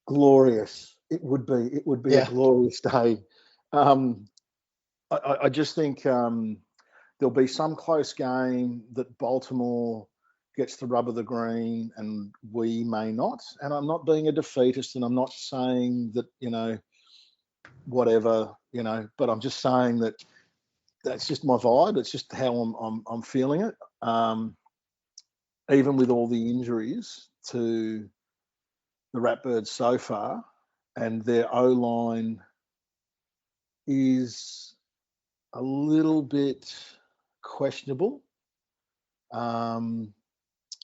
glorious. It would be a glorious day. I just think there'll be some close game that Baltimore gets the rub of the green and we may not. And I'm not being a defeatist, and I'm not saying that, whatever, but I'm just saying that that's just my vibe. It's just how I'm feeling it. Even with all the injuries to the Ratbirds so far, and their O-line is a little bit questionable.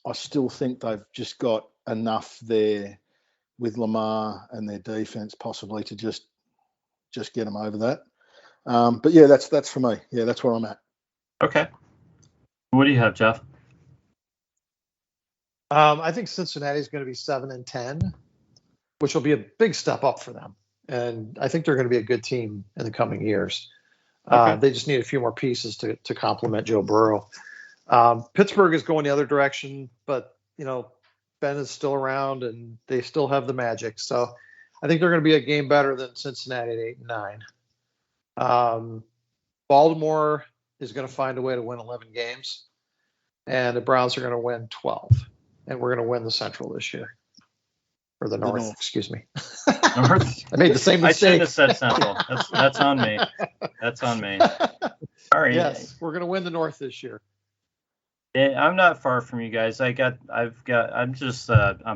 I still think they've just got enough there with Lamar and their defense possibly to just get them over that. But yeah, that's for me. Yeah, that's where I'm at. Okay. What do you have, Jeff? I think Cincinnati's going to be 7-10, which will be a big step up for them. And I think they're going to be a good team in the coming years. Okay. They just need a few more pieces to complement Joe Burrow. Pittsburgh is going the other direction, but, Ben is still around and they still have the magic. So I think they're going to be a game better than Cincinnati at 8-9. Baltimore is going to find a way to win 11 games, and the Browns are going to win 12. And we're going to win the Central this year. Or the North, excuse me. North? I made the same mistake. I shouldn't have said Central. That's on me. That's on me. All right. Yes, we're going to win the North this year. Yeah, I'm not far from you guys. I'm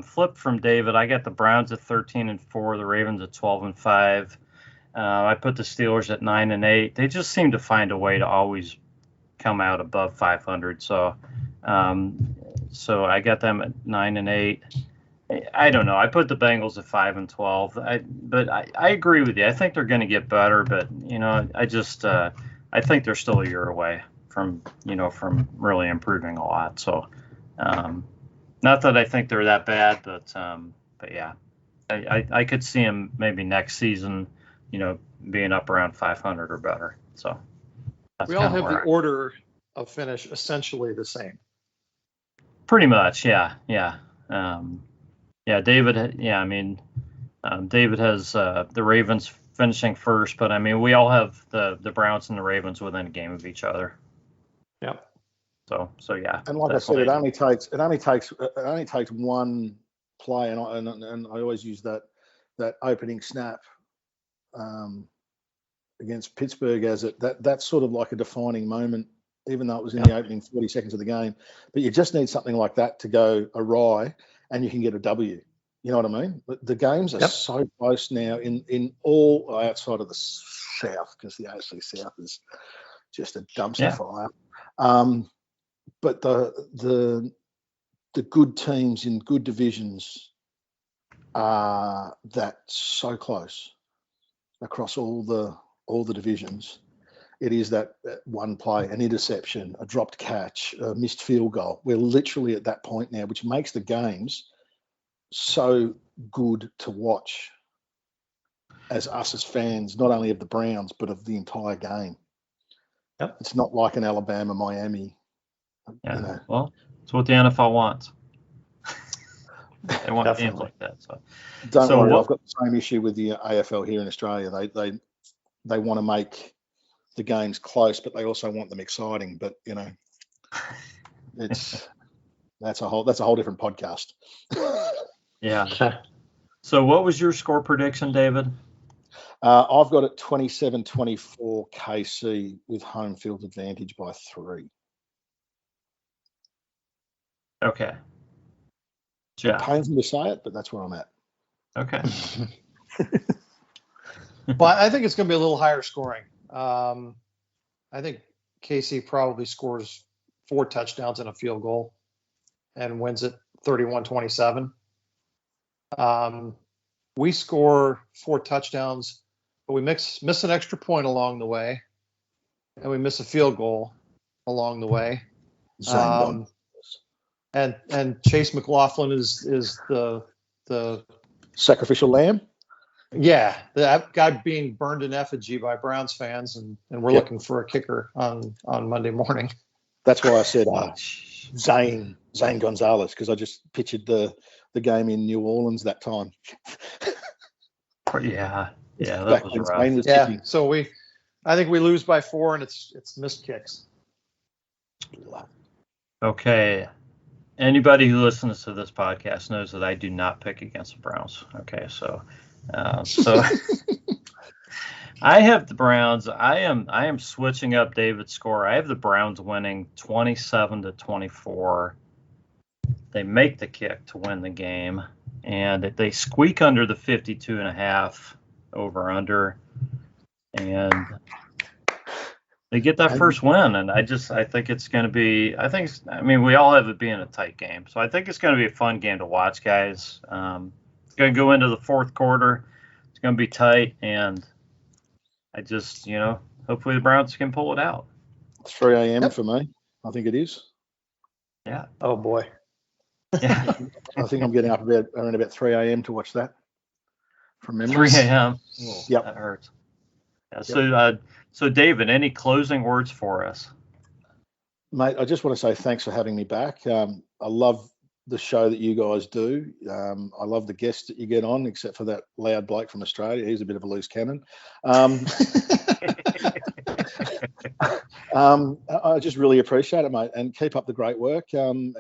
flipped from David. I got the Browns at 13-4, the Ravens at 12-5. I put the Steelers at 9-8. They just seem to find a way to always come out above 500. So I got them at 9-8. I don't know. I put the Bengals at 5-12. But I agree with you. I think they're going to get better, but I think they're still a year away from really improving a lot. So, not that I think they're that bad, but yeah, I could see them maybe next season, being up around 500 or better. So we all have the order of finish essentially the same. Pretty much, yeah. David. Yeah, David has the Ravens finishing first, but we all have the Browns and the Ravens within a game of each other. Yep. So yeah. And like definitely. I said, it only takes one play, and I always use that that opening snap against Pittsburgh as that's sort of like a defining moment, even though it was in the opening 40 seconds of the game. But you just need something like that to go awry, and you can get a W. You know what I mean? But the games are so close now in all outside of the South, because the AFC South is just a dumpster fire. But the good teams in good divisions are that so close across all the divisions. It is that one play, an interception, a dropped catch, a missed field goal. We're literally at that point now, which makes the games so good to watch as us as fans, not only of the Browns, but of the entire game. Yep. It's not like an Alabama, Miami. Yeah. You know. Well, it's what the NFL wants. They want games like that. So don't worry, I've got the same issue with the AFL here in Australia. They want to make the games close, but they also want them exciting. But you know, that's a whole different podcast. Yeah. So what was your score prediction, David? I've got it 27-24 KC with home field advantage by 3. Okay. It pains me to say it, but that's where I'm at. Okay. But I think it's going to be a little higher scoring. I think KC probably scores 4 touchdowns and a field goal and wins it 31-27. We score 4 touchdowns, but we miss an extra point along the way, and we miss a field goal along the way. And Chase McLaughlin is the sacrificial lamb. Yeah, that guy being burned in effigy by Browns fans, and we're looking for a kicker on Monday morning. That's why I said Zane Gonzalez, because I just pictured the game in New Orleans that time. Yeah, that was rough. Yeah, so I think we lose by 4, and it's missed kicks. Okay. Anybody who listens to this podcast knows that I do not pick against the Browns. Okay, so I have the Browns. I am switching up David's score. I have the Browns winning 27-24. They make the kick to win the game, and they squeak under the 52.5 over under, and they get that first win. And I think it's going to be. We all have it being a tight game, so I think it's going to be a fun game to watch, guys. It's going to go into the fourth quarter. It's going to be tight, and I just, hopefully the Browns can pull it out. 3 a.m. for me. I think it is. Yeah. Oh boy. Yeah. I think I'm getting up around about 3 a.m. to watch that. From memory. 3 a.m. Yep. That hurts. Yeah, so David, any closing words for us? Mate, I just want to say thanks for having me back. I love the show that you guys do. I love the guests that you get on, except for that loud bloke from Australia. He's a bit of a loose cannon. I just really appreciate it, mate, and keep up the great work. And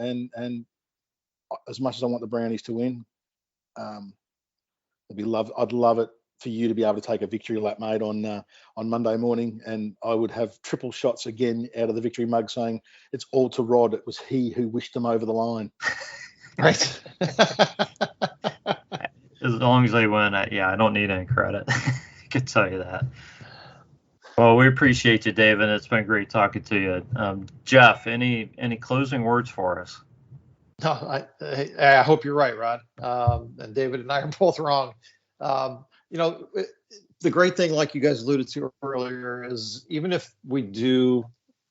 as much as I want the Brownies to win, I'd love it for you to be able to take a victory lap, mate, on Monday morning, and I would have triple shots again out of the victory mug saying it's all to Rod. It was he who wished them over the line. Right. As long as they win, I don't need any credit. I can tell you that. Well, we appreciate you, David. It's been great talking to you. Jeff, any closing words for us? No, I hope you're right, Rod. And David and I are both wrong. The great thing, like you guys alluded to earlier, is even if we do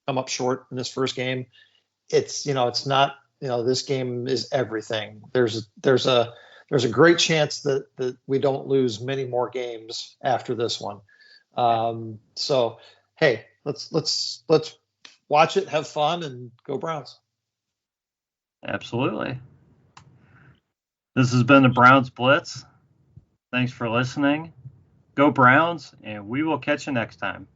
come up short in this first game, it's not, this game is everything. There's a great chance that we don't lose many more games after this one. So, hey, let's watch it, have fun, and go Browns. Absolutely. This has been the Browns Blitz. Thanks for listening. Go Browns, and we will catch you next time.